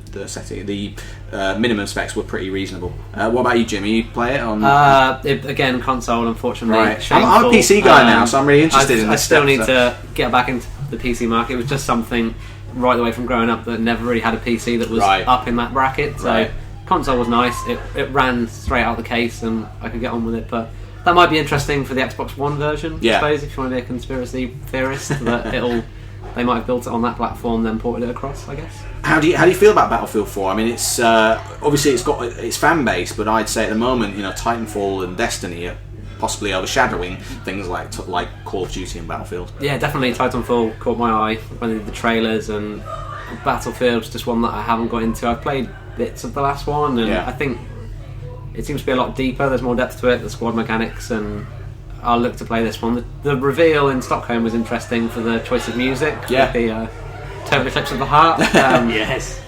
[SPEAKER 1] minimum specs were pretty reasonable. What about you, Jimmy? You play it on?
[SPEAKER 3] Again, console, unfortunately.
[SPEAKER 1] Right. I'm a PC guy now, so I'm really interested in this.
[SPEAKER 3] I still need to get back into the PC market. It was just something right away from growing up that never really had a PC that was up in that bracket. So console was nice. It ran straight out of the case, and I could get on with it. But that might be interesting for the Xbox One version. I suppose if you want to be a conspiracy theorist, that they might have built it on that platform, then ported it across, I guess.
[SPEAKER 1] How do you feel about Battlefield 4? I mean, it's obviously it's got its fan base, but I'd say at the moment, Titanfall and Destiny are possibly overshadowing things like Call of Duty and Battlefield.
[SPEAKER 3] Yeah, definitely. Titanfall caught my eye when they did the trailers, and Battlefield's just one that I haven't got into. I've played bits of the last one, and I think it seems to be a lot deeper. There's more depth to it, the squad mechanics, and I'll look to play this one. The reveal in Stockholm was interesting for the choice of music. With the Total Eclipse of the Heart.
[SPEAKER 2] Yes.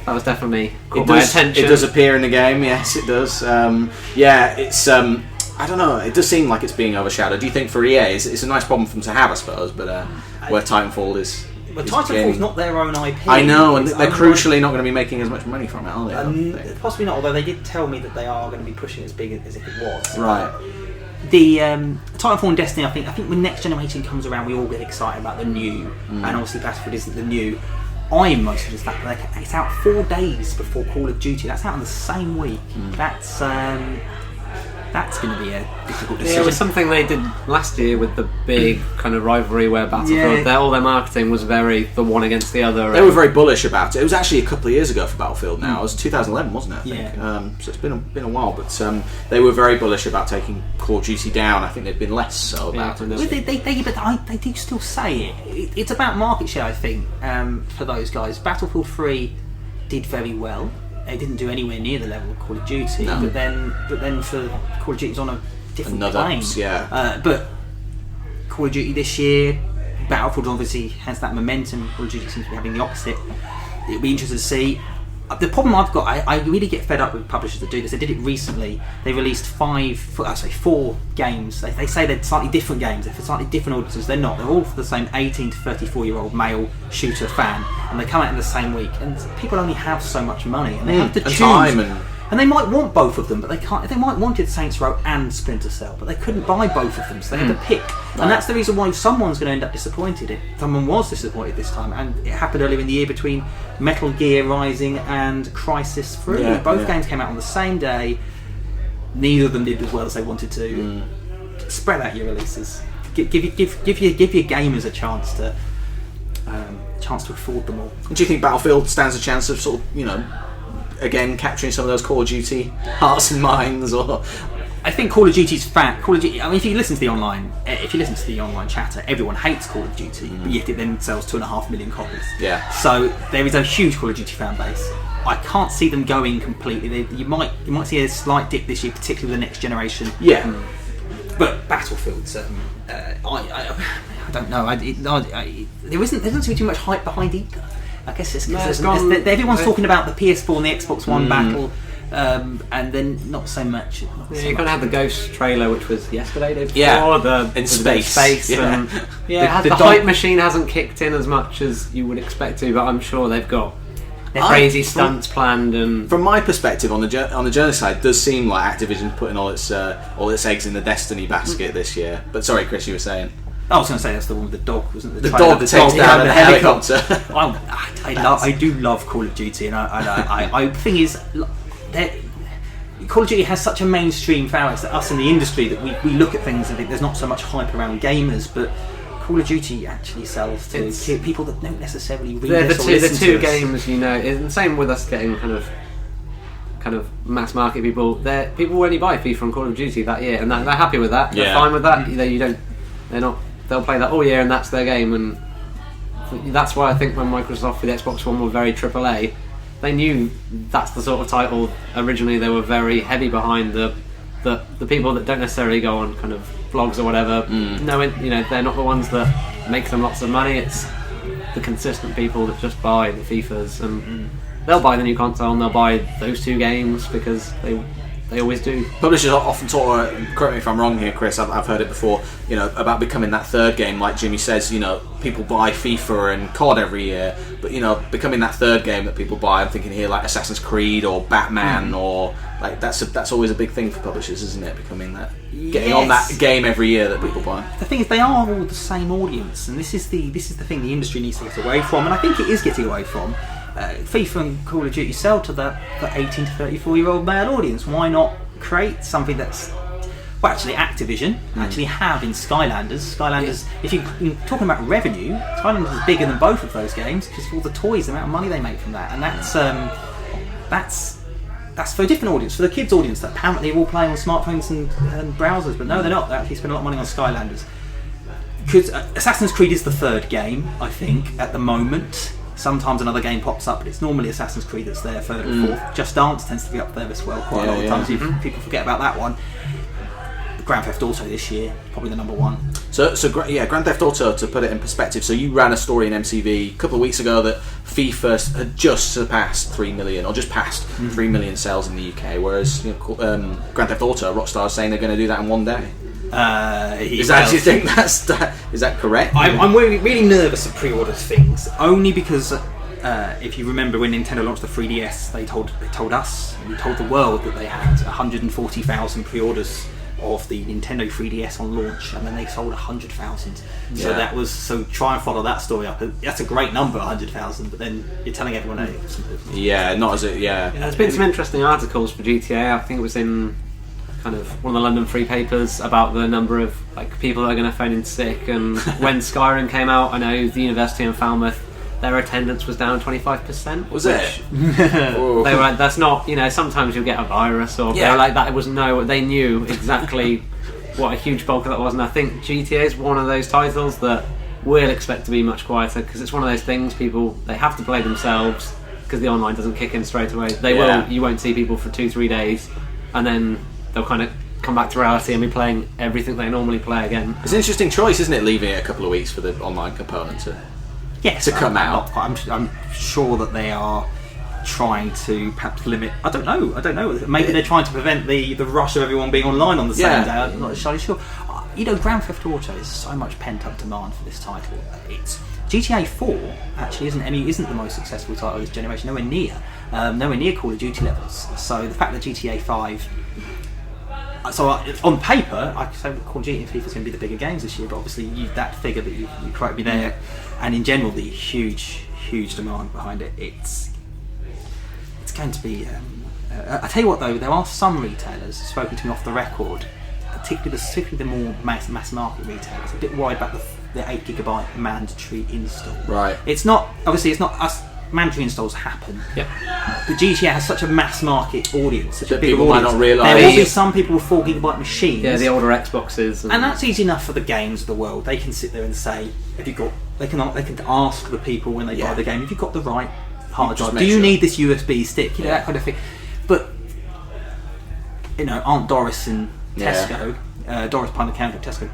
[SPEAKER 3] That was definitely caught my attention.
[SPEAKER 1] It does appear in the game, yes it does. It's I don't know, it does seem like it's being overshadowed. Do you think for EA, it's a nice problem for them to have, I suppose, but where Titanfall is...
[SPEAKER 2] But Titanfall's not their own IP.
[SPEAKER 1] I know, and they're crucially not going to be making as much money from it, are they?
[SPEAKER 2] Possibly not, although they did tell me that they are going to be pushing it as big as if it was.
[SPEAKER 1] Right.
[SPEAKER 2] The Titanfall and Destiny, I think when next generation comes around, we all get excited about the new, and obviously Battlefield isn't the new. I'm mostly just that it's out 4 days before Call of Duty. That's out in the same week. That's going to be a difficult decision.
[SPEAKER 3] Yeah, it was something they did last year with the big kind of rivalry where Battlefield, all their marketing was very the one against the other.
[SPEAKER 1] They were very bullish about it. It was actually a couple of years ago for Battlefield now. It was 2011, wasn't it, I think?
[SPEAKER 2] Yeah.
[SPEAKER 1] So it's been a while, but they were very bullish about taking Call of Duty down. I think they've been less so about it.
[SPEAKER 2] But they do still say it. It's about market share, I think, for those guys. Battlefield 3 did very well. It didn't do anywhere near the level of Call of Duty, but then for Call of Duty, it's on a different plane. But Call of Duty this year, Battlefield obviously has that momentum. Call of Duty seems to be having the opposite. It'll be interesting to see. The problem I've got, I really get fed up with publishers that do this. They did it recently. They released 4 games. They say they're slightly different games. They're for slightly different audiences. They're not. They're all for the same 18 to 34-year-old male shooter fan, and they come out in the same week. And people only have so much money, and they have to choose.
[SPEAKER 1] Time
[SPEAKER 2] and they might want both of them, but they can't. They might wanted Saints Row and Splinter Cell, but they couldn't buy both of them, so they had to pick. And that's the reason why someone's going to end up disappointed. Someone was disappointed this time, and it happened earlier in the year between Metal Gear Rising and Crisis 3. Both games came out on the same day. Neither of them did as well as they wanted to. Spread out your releases. Give your gamers a chance to afford them all.
[SPEAKER 1] Do you think Battlefield stands a chance of sort of, again capturing some of those Call of Duty hearts and minds? Or
[SPEAKER 2] I think Call of Duty's fat. Call of Duty. I mean, if you listen to the online chatter, everyone hates Call of Duty, but yet it then sells 2.5 million copies.
[SPEAKER 1] Yeah.
[SPEAKER 2] So there is a huge Call of Duty fan base. I can't see them going completely. You might see a slight dip this year, particularly with the next generation.
[SPEAKER 1] Yeah.
[SPEAKER 2] But Battlefield's. I don't know. There doesn't seem too much hype behind either. I guess it's
[SPEAKER 3] No,
[SPEAKER 2] because
[SPEAKER 3] it's gone-
[SPEAKER 2] everyone's talking about the PS4 and the Xbox One battle, and then not so much.
[SPEAKER 3] You kind of had the Ghost trailer, which was yesterday, day before.
[SPEAKER 1] Yeah, in
[SPEAKER 3] the
[SPEAKER 1] space.
[SPEAKER 3] And the hype machine hasn't kicked in as much as you would expect to, but I'm sure they've got crazy stunts planned. And
[SPEAKER 1] from my perspective, on the journalist side, it does seem like Activision putting all its eggs in the Destiny basket this year. But sorry, Chris, you were saying.
[SPEAKER 2] I was going to say that's the one with the dog, wasn't it?
[SPEAKER 1] The dog that takes down the helicopter.
[SPEAKER 2] I do love Call of Duty, and the thing is, Call of Duty has such a mainstream fan base that us in the industry that we look at things and think there's not so much hype around gamers, but Call of Duty actually sells to people that don't necessarily read this or listen
[SPEAKER 3] the two
[SPEAKER 2] to us.
[SPEAKER 3] games, it's the same with us getting kind of mass market people. People only buy FIFA and Call of Duty that year, and they're happy with that. They're fine with that. They'll play that all year, and that's their game. And that's why I think when Microsoft with Xbox One were very AAA, they knew that's the sort of title. Originally, they were very heavy behind the people that don't necessarily go on kind of vlogs or whatever. They're not the ones that make them lots of money. It's the consistent people that just buy the FIFAs, and they'll buy the new console and they'll buy those two games because they always do.
[SPEAKER 1] Publishers often talk, correct me if I'm wrong here, Chris, I've heard it before, about becoming that third game, like Jimmy says, people buy FIFA and COD every year, but, becoming that third game that people buy, I'm thinking here like Assassin's Creed or Batman, or like that's always a big thing for publishers, isn't it? Becoming that, getting on that game every year that people buy.
[SPEAKER 2] The thing is, they are all the same audience, and this is the thing the industry needs to get away from, and I think it is getting away from. FIFA and Call of Duty sell to the 18 to 34-year-old male audience. Why not create something that's... Well, actually, Activision actually have in Skylanders. If you're talking about revenue, Skylanders is bigger than both of those games because of all the toys, the amount of money they make from that. And that's for a different audience, for the kids' audience that apparently are all playing on smartphones and browsers. But no, they're not. They actually spend a lot of money on Skylanders. Because Assassin's Creed is the third game, I think, at the moment. Sometimes another game pops up, but it's normally Assassin's Creed that's there, third or fourth. Just Dance tends to be up there as well quite a lot of times. People forget about that one. Grand Theft Auto this year, probably the number one.
[SPEAKER 1] So Grand Theft Auto, to put it in perspective, so you ran a story in MCV a couple of weeks ago that FIFA had just surpassed 3 million, or just passed 3 million sales in the UK, whereas Grand Theft Auto, Rockstar is saying they're going to do that in one day. Do you think is that correct?
[SPEAKER 2] I'm really nervous of pre-order things, only because if you remember when Nintendo launched the 3DS, they told us, and told the world that they had 140,000 pre-orders of the Nintendo 3DS on launch, and then they sold 100,000. So try and follow that story up. That's a great number, 100,000, but then you're telling everyone, hey,
[SPEAKER 3] there's been some interesting articles for GTA. I think it was in kind of one of the London Free Papers about the number of people that are going to phone in sick, and when Skyrim came out, I know the university in Falmouth, their attendance was down 25%.
[SPEAKER 1] Was it?
[SPEAKER 3] They were like, that's not, sometimes you'll get a virus or they were like that. It was they knew exactly what a huge bulk of that was, and I think GTA is one of those titles that we'll expect to be much quieter because it's one of those things they have to play themselves because the online doesn't kick in straight away. You won't see people for 2-3 days, and then they'll kind of come back to reality and be playing everything they normally play again.
[SPEAKER 1] It's an interesting choice, isn't it, leaving it a couple of weeks for the online component to come out.
[SPEAKER 2] I'm sure that they are trying to perhaps limit. I don't know. Maybe they're trying to prevent the rush of everyone being online on the same day. I'm not entirely sure. Grand Theft Auto is so much pent up demand for this title. It's GTA 4 actually isn't the most successful title of this generation. Nowhere near Call of Duty levels. So the fact that GTA 5. So on paper, I could say Call of Duty and FIFA is going to be the bigger games this year, but obviously that figure that you quoted me there, and in general the huge demand behind it, it's going to be. I tell you what though, there are some retailers spoken to me off the record, particularly the more mass market retailers, a bit worried about the 8GB mandatory install.
[SPEAKER 1] Right.
[SPEAKER 2] It's not us. Mandatory installs happen. Yep. But GTA has such a mass market audience, such a big
[SPEAKER 1] people
[SPEAKER 2] audience.
[SPEAKER 1] Might not realise.
[SPEAKER 2] There will be some people with 4GB machines.
[SPEAKER 3] Yeah, the older Xboxes.
[SPEAKER 2] And that's easy enough for the games of the world. They can sit there and say, they can ask the people when they buy the game, have you got the right hard drive? Do you need this USB stick? That kind of thing. But Aunt Doris in Tesco, Doris behind the counter at Tesco,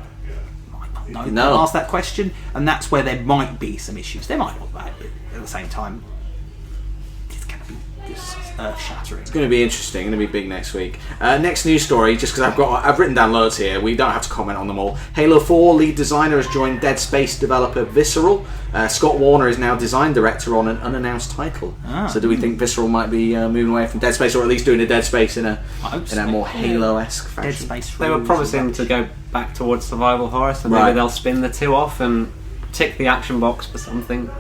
[SPEAKER 2] know. Don't ask that question, and that's where there might be some issues. There might not, but at the same time, it's going to be this earth-shattering.
[SPEAKER 1] It's going to be interesting. Going to be big next week. Next news story, just because I've written down loads here. We don't have to comment on them all. Halo 4 lead designer has joined Dead Space developer Visceral. Scott Warner is now design director on an unannounced title. So do we think Visceral might be moving away from Dead Space, or at least doing a Dead Space in a more Halo-esque fashion?
[SPEAKER 2] Dead Space.
[SPEAKER 3] They were promising to go back towards survival horror, so maybe they'll spin the two off and tick the action box for something.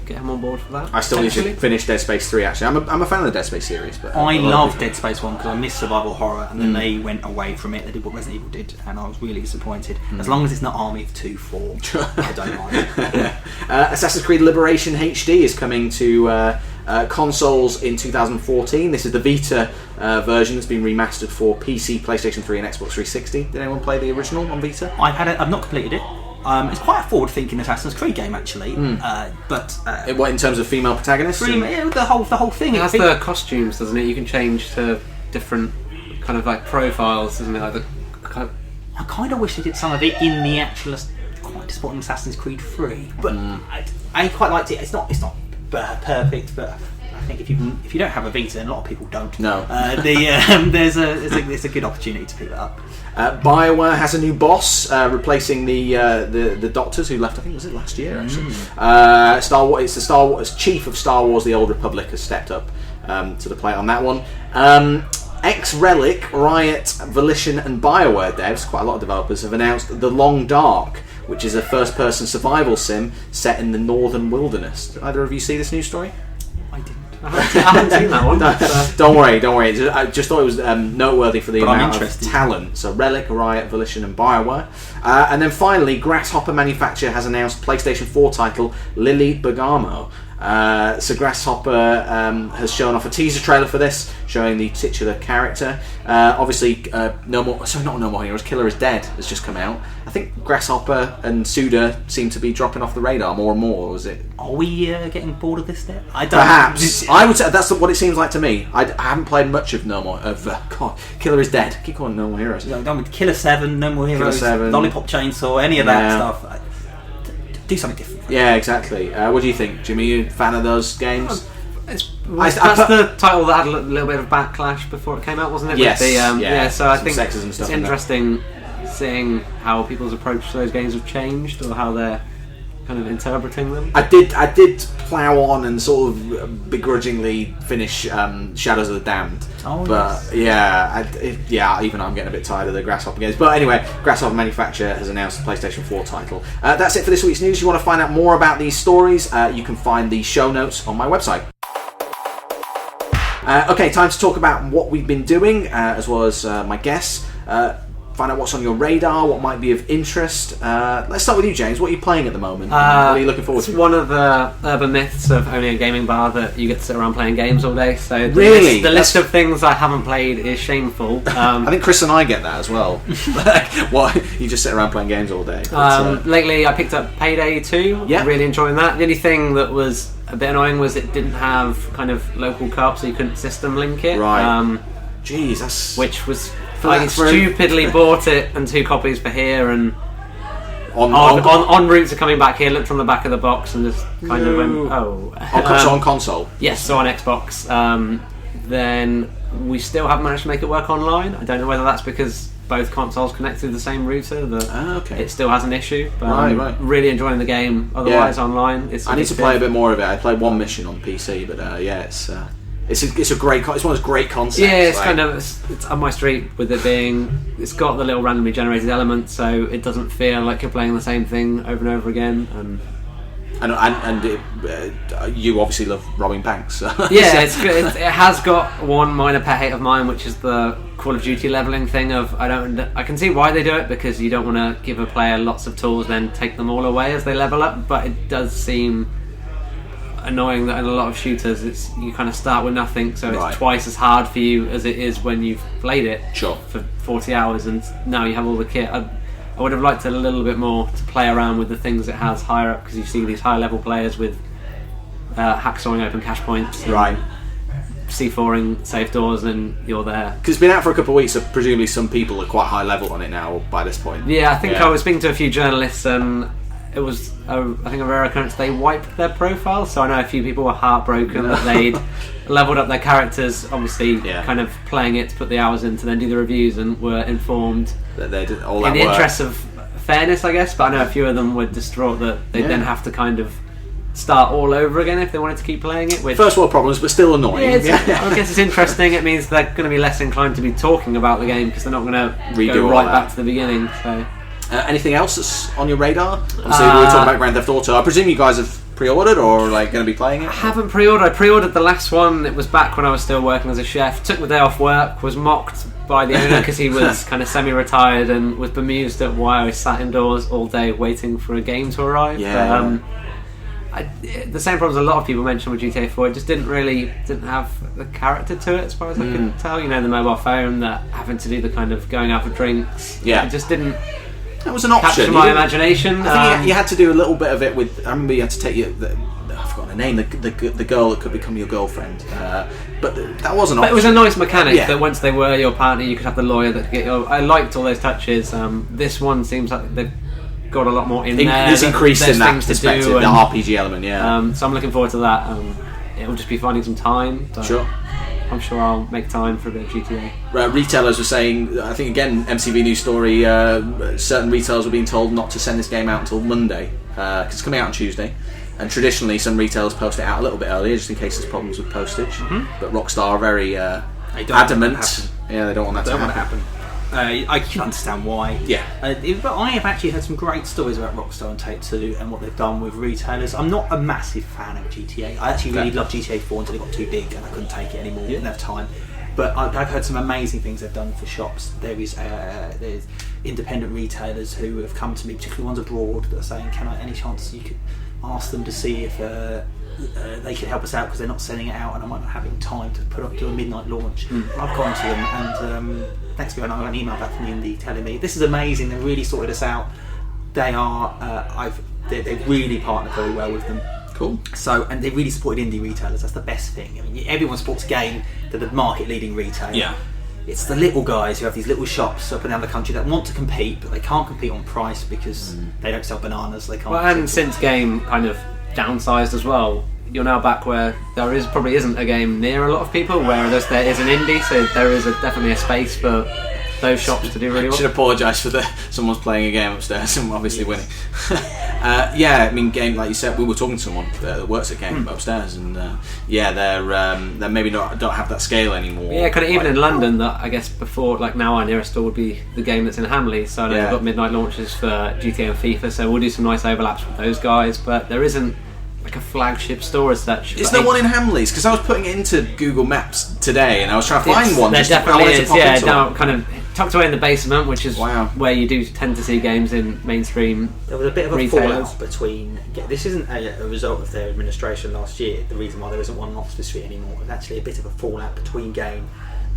[SPEAKER 3] Get him on board for that.
[SPEAKER 1] I still need to finish Dead Space 3. Actually, I'm a fan of the Dead Space series, but
[SPEAKER 2] I love Dead Space 1 because I miss survival horror, and then they went away from it. They did what Resident Evil did, and I was really disappointed. As long as it's not Army of 2-4, I don't mind.
[SPEAKER 1] Assassin's Creed Liberation HD is coming to consoles in 2014. This is the Vita version that's been remastered for PC, PlayStation 3, and Xbox 360. Did anyone play the original on Vita?
[SPEAKER 2] I've not completed it. It's quite a forward-thinking Assassin's Creed game, actually. But
[SPEAKER 1] what, in terms of female protagonists?
[SPEAKER 2] The whole thing.
[SPEAKER 3] It has the costumes, doesn't it? You can change to different kind of like profiles, isn't it? Like
[SPEAKER 2] I kind of wish they did some of it in the actual, quite disappointing Assassin's Creed 3. But I quite liked it. It's not perfect, but I think if you don't have a Vita, and a lot of people don't.
[SPEAKER 1] No.
[SPEAKER 2] It's a good opportunity to pick that up.
[SPEAKER 1] BioWare has a new boss, replacing the Doctors who left. I think was it last year actually. It's the Star Wars chief of Star Wars: The Old Republic has stepped up to the plate on that one. Relic, Riot, Volition, and BioWare devs, quite a lot of developers, have announced The Long Dark, which is a first-person survival sim set in the northern wilderness. Did either of you see this news story?
[SPEAKER 2] I didn't.
[SPEAKER 3] I haven't seen that one.
[SPEAKER 1] Don't worry. I just thought it was noteworthy for the amount of talent. So Relic, Riot, Volition, and BioWare. And then finally, Grasshopper Manufacture has announced PlayStation 4 title Lily Bergamo. So Grasshopper has shown off a teaser trailer for this, showing the titular character. Obviously, No More Heroes, Killer is Dead has just come out. I think Grasshopper and Suda seem to be dropping off the radar more and more. Was it?
[SPEAKER 2] Are we getting bored of this step? I don't.
[SPEAKER 1] Perhaps. I would say that's what it seems like to me. I haven't played much of Killer is Dead. Keep calling No More Heroes.
[SPEAKER 2] No, done with Killer 7, No More Heroes,
[SPEAKER 1] 7.
[SPEAKER 2] Lollipop Chainsaw, any of that stuff. Do something different.
[SPEAKER 1] Yeah, exactly. What do you think, Jimmy? You a fan of those games?
[SPEAKER 3] That's the title that had a little bit of backlash before it came out, wasn't it?
[SPEAKER 1] Yes.
[SPEAKER 3] With so I think
[SPEAKER 1] sexism stuff
[SPEAKER 3] it's interesting seeing how people's approach to those games have changed, or how they're kind of interpreting them.
[SPEAKER 1] I did plough on and sort of begrudgingly finish Shadows of the Damned. But yes. Even I'm getting a bit tired of the Grasshopper games. But anyway, Grasshopper Manufacture has announced the PlayStation 4 title. That's it for this week's news. If you want to find out more about these stories, you can find the show notes on my website. Okay, time to talk about what we've been doing, as well as my guests. Find out what's on your radar, what might be of interest. Let's start with you, James. What are you playing at the moment? What are you looking forward to?
[SPEAKER 3] It's one of the urban myths of owning a gaming bar that you get to sit around playing games all day. So the list of things I haven't played is shameful.
[SPEAKER 1] I think Chris and I get that as well. What? You just sit around playing games all day.
[SPEAKER 3] Lately, I picked up Payday 2.
[SPEAKER 1] Yeah.
[SPEAKER 3] Really enjoying that. The only thing that was a bit annoying was it didn't have kind of local co-op, so you couldn't system link it.
[SPEAKER 1] Right. Jeez, that's...
[SPEAKER 3] Which was... I stupidly bought it and 2 copies for here, and on route to coming back here, looked on the back of the box and just kind of went,
[SPEAKER 1] on console?
[SPEAKER 3] Yes, so on Xbox. Then we still haven't managed to make it work online. I don't know whether that's because both consoles connect through the same router, that it still has an issue. But I'm really enjoying the game otherwise online.
[SPEAKER 1] I need to play a bit more of it. I played one mission on PC, but it's a great. It's one of those great concepts.
[SPEAKER 3] Yeah, it's kind of it's up my street with it being. It's got the little randomly generated element, so it doesn't feel like you're playing the same thing over and over again. You obviously love robbing banks. So. Yeah, it's good. It has got one minor pet hate of mine, which is the Call of Duty leveling thing. I can see why they do it, because you don't want to give a player lots of tools, then take them all away as they level up. But it does seem annoying that in a lot of shooters you kind of start with nothing, so it's twice as hard for you as it is when you've played it for 40 hours and now you have all the kit. I would have liked a little bit more to play around with the things it has higher up, because you see these high level players with hacksawing open cache points. C4ing safe doors and you're there.
[SPEAKER 1] Because it's been out for a couple of weeks, so presumably some people are quite high level on it now by this point.
[SPEAKER 3] Yeah, I think I was speaking to a few journalists and it was, I think, a rare occurrence they wiped their profile, so I know a few people were heartbroken that they'd leveled up their characters, obviously kind of playing it to put the hours in to then do the reviews, and were informed
[SPEAKER 1] that they did all that
[SPEAKER 3] in the
[SPEAKER 1] work.
[SPEAKER 3] Interest of fairness, I guess, but I know a few of them were distraught that they'd then have to kind of start all over again if they wanted to keep playing it. Which,
[SPEAKER 1] first world problems, but still annoying.
[SPEAKER 3] I guess it's interesting. It means they're going to be less inclined to be talking about the game because they're not going to go right back to the beginning. So.
[SPEAKER 1] Anything else that's on your radar? Obviously, we were talking about Grand Theft Auto. I presume you guys have pre-ordered or like going to be playing it?
[SPEAKER 3] I haven't pre-ordered. I pre-ordered the last one. It was back when I was still working as a chef. Took the day off work. Was mocked by the owner because he was kind of semi-retired and was bemused at why I sat indoors all day waiting for a game to arrive. The same problems a lot of people mentioned with GTA 4. It just didn't have the character to it, as far as I can tell. You know, the mobile phone, that having to do the kind of going out for drinks. It just didn't.
[SPEAKER 1] That was an option.
[SPEAKER 3] Capture my imagination.
[SPEAKER 1] I think you had to do a little bit of it with. I remember you had to take I've forgotten her name. The girl that could become your girlfriend. But that was an option.
[SPEAKER 3] But it was a nice mechanic that once they were your partner, you could have the lawyer that could get your. I liked all those touches. This one seems like they've got a lot more in there.
[SPEAKER 1] There's increased in that perspective, the RPG element.
[SPEAKER 3] So I'm looking forward to that. It'll just be finding some time.
[SPEAKER 1] Sure.
[SPEAKER 3] I'm sure I'll make time for a bit of GTA.
[SPEAKER 1] Retailers were saying, I think again, MCV news story, certain retailers were being told not to send this game out until Monday, because it's coming out on Tuesday. And traditionally, some retailers post it out a little bit earlier, just in case there's problems with postage. But Rockstar are very adamant. They don't want that to happen.
[SPEAKER 2] I can understand why. But I have actually heard some great stories about Rockstar and Take-Two and what they've done with retailers. I'm not a massive fan of GTA. I actually really loved GTA 4 until it got too big and I couldn't take it anymore. Didn't have time. But I've heard some amazing things they've done for shops. There's independent retailers who have come to me, particularly ones abroad, that are saying, "Can I, any chance you could ask them to see if they could help us out because they're not selling it out and I might not have time to do a midnight launch." I've gone to them and thanks to I got an email back from Indie telling me this is amazing. They really sorted us out. They are they really partnered very well with them.
[SPEAKER 1] Cool.
[SPEAKER 2] So, and they really supported indie retailers. That's the best thing. I mean, everyone supports game. They're the market-leading retailer. It's the little guys who have these little shops up and down the country that want to compete, but they can't compete on price because they don't sell bananas. They can't.
[SPEAKER 3] Well, and since game kind of downsized as well, you're now back where there probably isn't a game near a lot of people, whereas there is an indie, so there is definitely a space for those shops to do really well.
[SPEAKER 1] I should apologise for someone's playing a game upstairs and obviously winning. I mean, game, like you said, we were talking to someone that works at game upstairs, and they're maybe don't have that scale anymore.
[SPEAKER 3] Yeah, kind of even in London, that I guess before, like now, our nearest store would be the game that's in Hamley. So I know they've got midnight launches for GTA and FIFA, so we'll do some nice overlaps with those guys. But there isn't like a flagship store as such.
[SPEAKER 1] Is there one in Hamleys? Because I was putting it into Google Maps today and I was trying to find one.
[SPEAKER 3] There definitely is, down kind of tucked away in the basement, which is where you do tend to see games in mainstream.
[SPEAKER 2] There was a bit of a
[SPEAKER 3] retailers.
[SPEAKER 2] fallout between. This isn't a result of their administration last year. The reason why there isn't one on Oxford Street anymore is actually a bit of a fallout between Game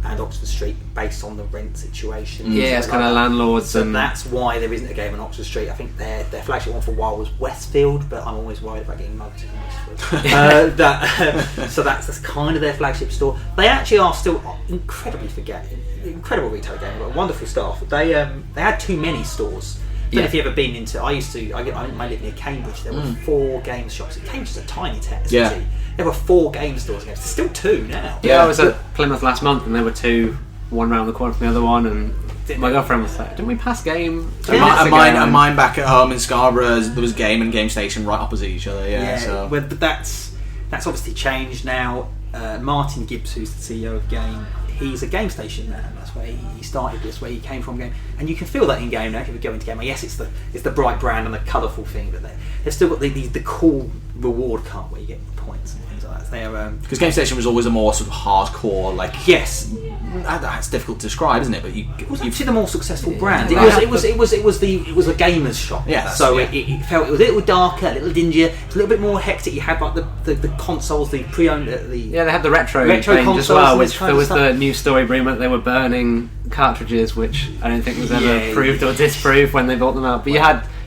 [SPEAKER 2] and Oxford Street based on the rent situation.
[SPEAKER 3] It's kind of landlords,
[SPEAKER 2] so that's why there isn't a game on Oxford Street. I think their flagship one for a while was Westfield, but I'm always worried about getting mugged in Westfield. So that's kind of their flagship store. They actually are still incredibly incredible retail game. Got wonderful staff. They had too many stores. I don't know if you've ever been into. I lived near Cambridge. There were 4 game shops. Cambridge is a tiny city. There were 4 game stores. There's still 2 now.
[SPEAKER 3] I was at Plymouth last month, and there were 2. One round the corner from the other one, and my girlfriend was like, "Didn't we pass game?"
[SPEAKER 1] Mine back at home in Scarborough, there was Game and Game Station right opposite each other.
[SPEAKER 2] But that's obviously changed now. Martin Gibbs, who's the CEO of Game, he's a Game Station man. That's where he started. That's where he came from. Game, and you can feel that in Game now. If you go into Game, yes, it's the bright brand and the colourful thing, but they've still got the cool reward card where you get points and things like that.
[SPEAKER 1] Because Game Station was always a more sort of hardcore, like that's difficult to describe, isn't it? But
[SPEAKER 2] you've seen the more successful brand. It was a gamer's shop. It felt it was a little darker, a little dingier, a little bit more hectic. You had like the consoles, the pre-owned,
[SPEAKER 3] they had the retro range as well, which there was the news story rumor that they were burning cartridges, which I don't think was ever proved or disproved when they bought them out. But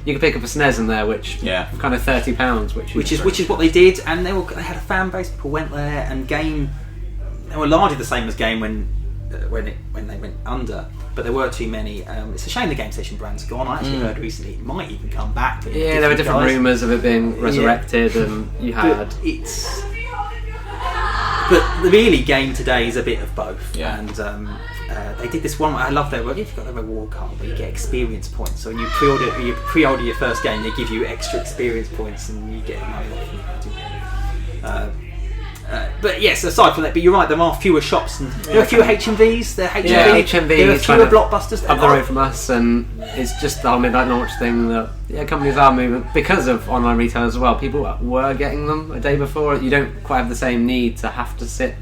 [SPEAKER 3] you could pick up a SNES in there, which kind of £30, which is what they did, and they had a fan base. People went there, and Game
[SPEAKER 2] they were largely the same as game when they went under, but there were too many. It's a shame the Game Station brand's gone. I actually heard recently it might even come back.
[SPEAKER 3] Yeah, there were different rumours of it being resurrected, and you had.
[SPEAKER 2] But really, game today is a bit of both.
[SPEAKER 1] Yeah.
[SPEAKER 2] And they did this one. I love their work. You've got the reward card where you get experience points. So when you pre-order your first game, they give you extra experience points, and you get money off. But yes, aside from that, but you're right. There are fewer shops and there are fewer HMVs.
[SPEAKER 3] HMV.
[SPEAKER 2] There are fewer blockbusters
[SPEAKER 3] up the road from us, and it's just the whole midnight launch thing that companies are moving because of online retail as well. People were getting them a day before. You don't quite have the same need to have to sit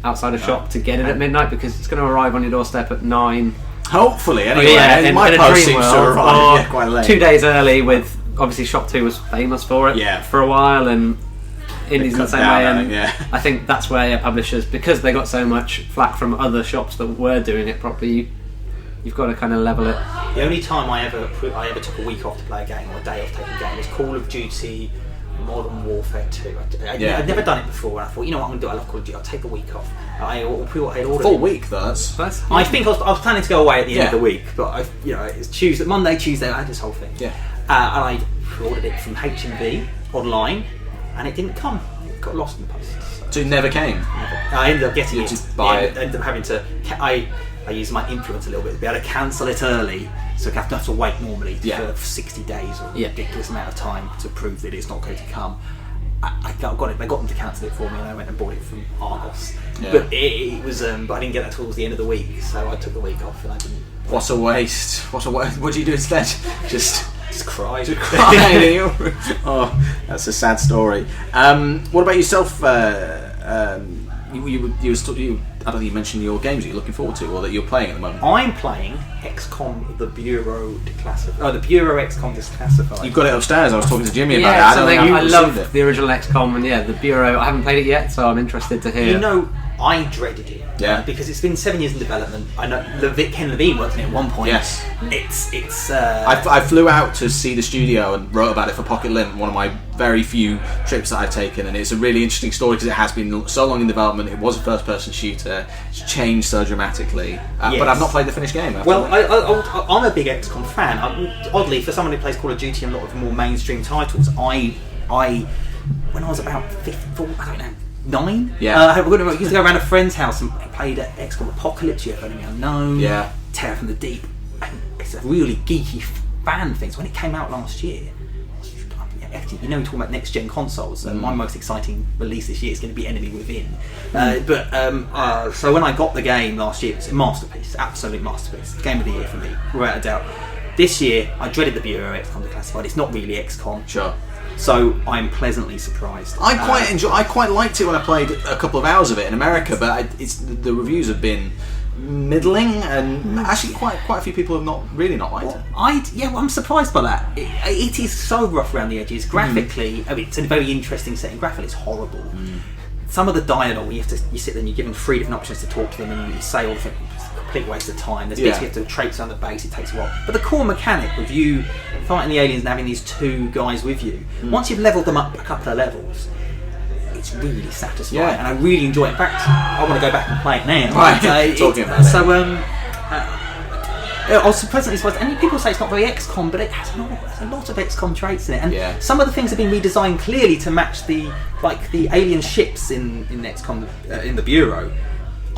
[SPEAKER 3] outside a shop to get it at midnight because it's going to arrive on your doorstep at 9.
[SPEAKER 1] Hopefully, anyway. My post seems to arrive quite late.
[SPEAKER 3] 2 days early. With obviously, Shop 2 was famous for it for a while, and Indies in the same way, and I think that's where publishers, because they got so much flack from other shops that were doing it properly, you've got to kind of level it.
[SPEAKER 2] The only time I ever took a week off to play a game or a day off to take a game was Call of Duty Modern Warfare 2. I'd never done it before, and I thought, you know what I'm going to do? I love Call of Duty. I'll take a week off. I ordered
[SPEAKER 1] full week, though.
[SPEAKER 2] I think I was planning to go away at the end of the week, but it's Monday, Tuesday. I had this whole thing.
[SPEAKER 1] Yeah.
[SPEAKER 2] And I ordered it from HMV online. And it didn't come. It got lost in the post.
[SPEAKER 1] So it never came?
[SPEAKER 2] Never. I ended up getting it.
[SPEAKER 1] Just buy it.
[SPEAKER 2] I ended up having to... I used my influence a little bit to be able to cancel it early. So I have to wait normally for 60 days or a ridiculous amount of time to prove that it's not going to come. I got it. They got them to cancel it for me, and I went and bought it from Argos. Yeah. But it was... but I didn't get that towards the end of the week, so I took the week off and I didn't...
[SPEAKER 1] What a waste. What do you do instead? Just cry. Oh, that's a sad story. What about yourself? I don't think you mentioned your games that you're looking forward to or that you're playing at the moment.
[SPEAKER 2] I'm playing XCOM: The Bureau Declassified. The Bureau XCOM Declassified.
[SPEAKER 1] You've got it upstairs. I was talking to Jimmy about it.
[SPEAKER 3] I love the original XCOM, and the Bureau. I haven't played it yet, so I'm interested to hear.
[SPEAKER 2] I dreaded it.
[SPEAKER 1] Yeah.
[SPEAKER 2] Because it's been 7 years in development. I know Ken Levine worked on it at one point.
[SPEAKER 1] Yes.
[SPEAKER 2] It's.
[SPEAKER 1] I flew out to see the studio and wrote about it for Pocket Lint, one of my very few trips that I've taken, and it's a really interesting story because it has been so long in development. It was a first-person shooter. It's changed so dramatically. But I've not played the finished game.
[SPEAKER 2] I'm a big XCOM fan. Oddly, for someone who plays Call of Duty and a lot of more mainstream titles, I when I was about 54, I don't know. 9? I used to go around a friend's house and played at XCOM Apocalypse, Year of Enemy Unknown, Terror from the Deep. And it's a really geeky fan thing. So when it came out last year, actually, we're talking about next gen consoles. My most exciting release this year is going to be Enemy Within. So when I got the game last year, it's a masterpiece, absolute masterpiece. Game of the year for me, without a doubt. This year, I dreaded the Bureau XCOM Declassified. It's not really XCOM.
[SPEAKER 1] Sure.
[SPEAKER 2] So I'm pleasantly surprised.
[SPEAKER 1] I quite liked it when I played a couple of hours of it in America, but the reviews have been middling, and actually quite a few people have not liked it.
[SPEAKER 2] I'm surprised by that. It is so rough around the edges. Graphically, it's a very interesting setting. Graphically, it's horrible. Some of the dialogue, you sit there and you're given 3 different options to talk to them, and you say all the things. Complete waste of time. There's bits you have to traipse around the base, it takes a while. But the core mechanic of you fighting the aliens and having these 2 guys with you, once you've levelled them up a couple of levels, it's really satisfying, and I really enjoy it. In fact, I want to go back and play it now.
[SPEAKER 1] Right, talking about it.
[SPEAKER 2] So, I was pleasantly surprised, and people say it's not very XCOM, but it has a lot of XCOM traits in it, and some of the things have been redesigned clearly to match the alien ships in XCOM in the Bureau.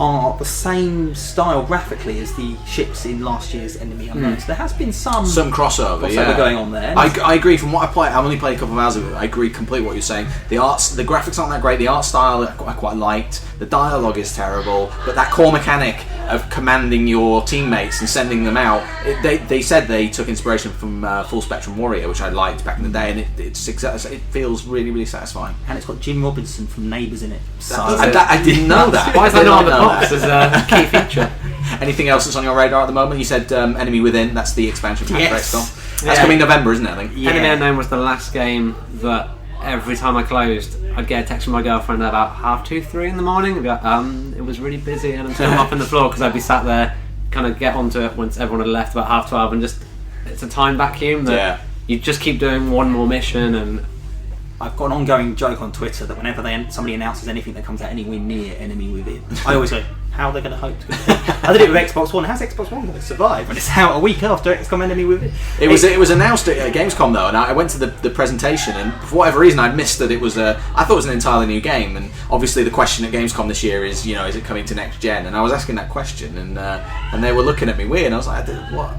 [SPEAKER 2] Are the same style graphically as the ships in last year's Enemy Unknown. So there has been some
[SPEAKER 1] crossover
[SPEAKER 2] going on there.
[SPEAKER 1] I agree. From what I played, I've only played a couple of hours of it. I agree completely what you're saying. The graphics aren't that great. The art style I quite liked. The dialogue is terrible, but that core mechanic of commanding your teammates and sending them out, they said they took inspiration from Full Spectrum Warrior, which I liked back in the day, and it feels really, really satisfying. And
[SPEAKER 2] it's got Jim Robinson from Neighbours in it. So
[SPEAKER 1] I didn't know that.
[SPEAKER 3] Why is that not on the box as a key feature?
[SPEAKER 1] Anything else that's on your radar at the moment? You said Enemy Within. That's the expansion pack for XCOM. That's coming November, isn't it? I think.
[SPEAKER 3] Enemy Unknown was the last game that every time I closed, I'd get a text from my girlfriend at about 2:30, 3 in the morning. I'd be like, it was really busy, and I'm still up on the floor because I'd be sat there, kind of get onto it once everyone had left about 12:30, and just it's a time vacuum that you just keep doing one more mission, and
[SPEAKER 2] I've got an ongoing joke on Twitter that whenever somebody announces anything that comes out anywhere near Enemy Within, I always go, how are they going to hope to? I did it with Xbox One. How's Xbox One going to survive when it's out a week after XCOM Enemy Within?
[SPEAKER 1] It was announced at Gamescom though, and I went to the presentation, and for whatever reason I'd missed that it was I thought it was an entirely new game, and obviously the question at Gamescom this year is, is it coming to next gen? And I was asking that question, and they were looking at me weird, and I was like, what?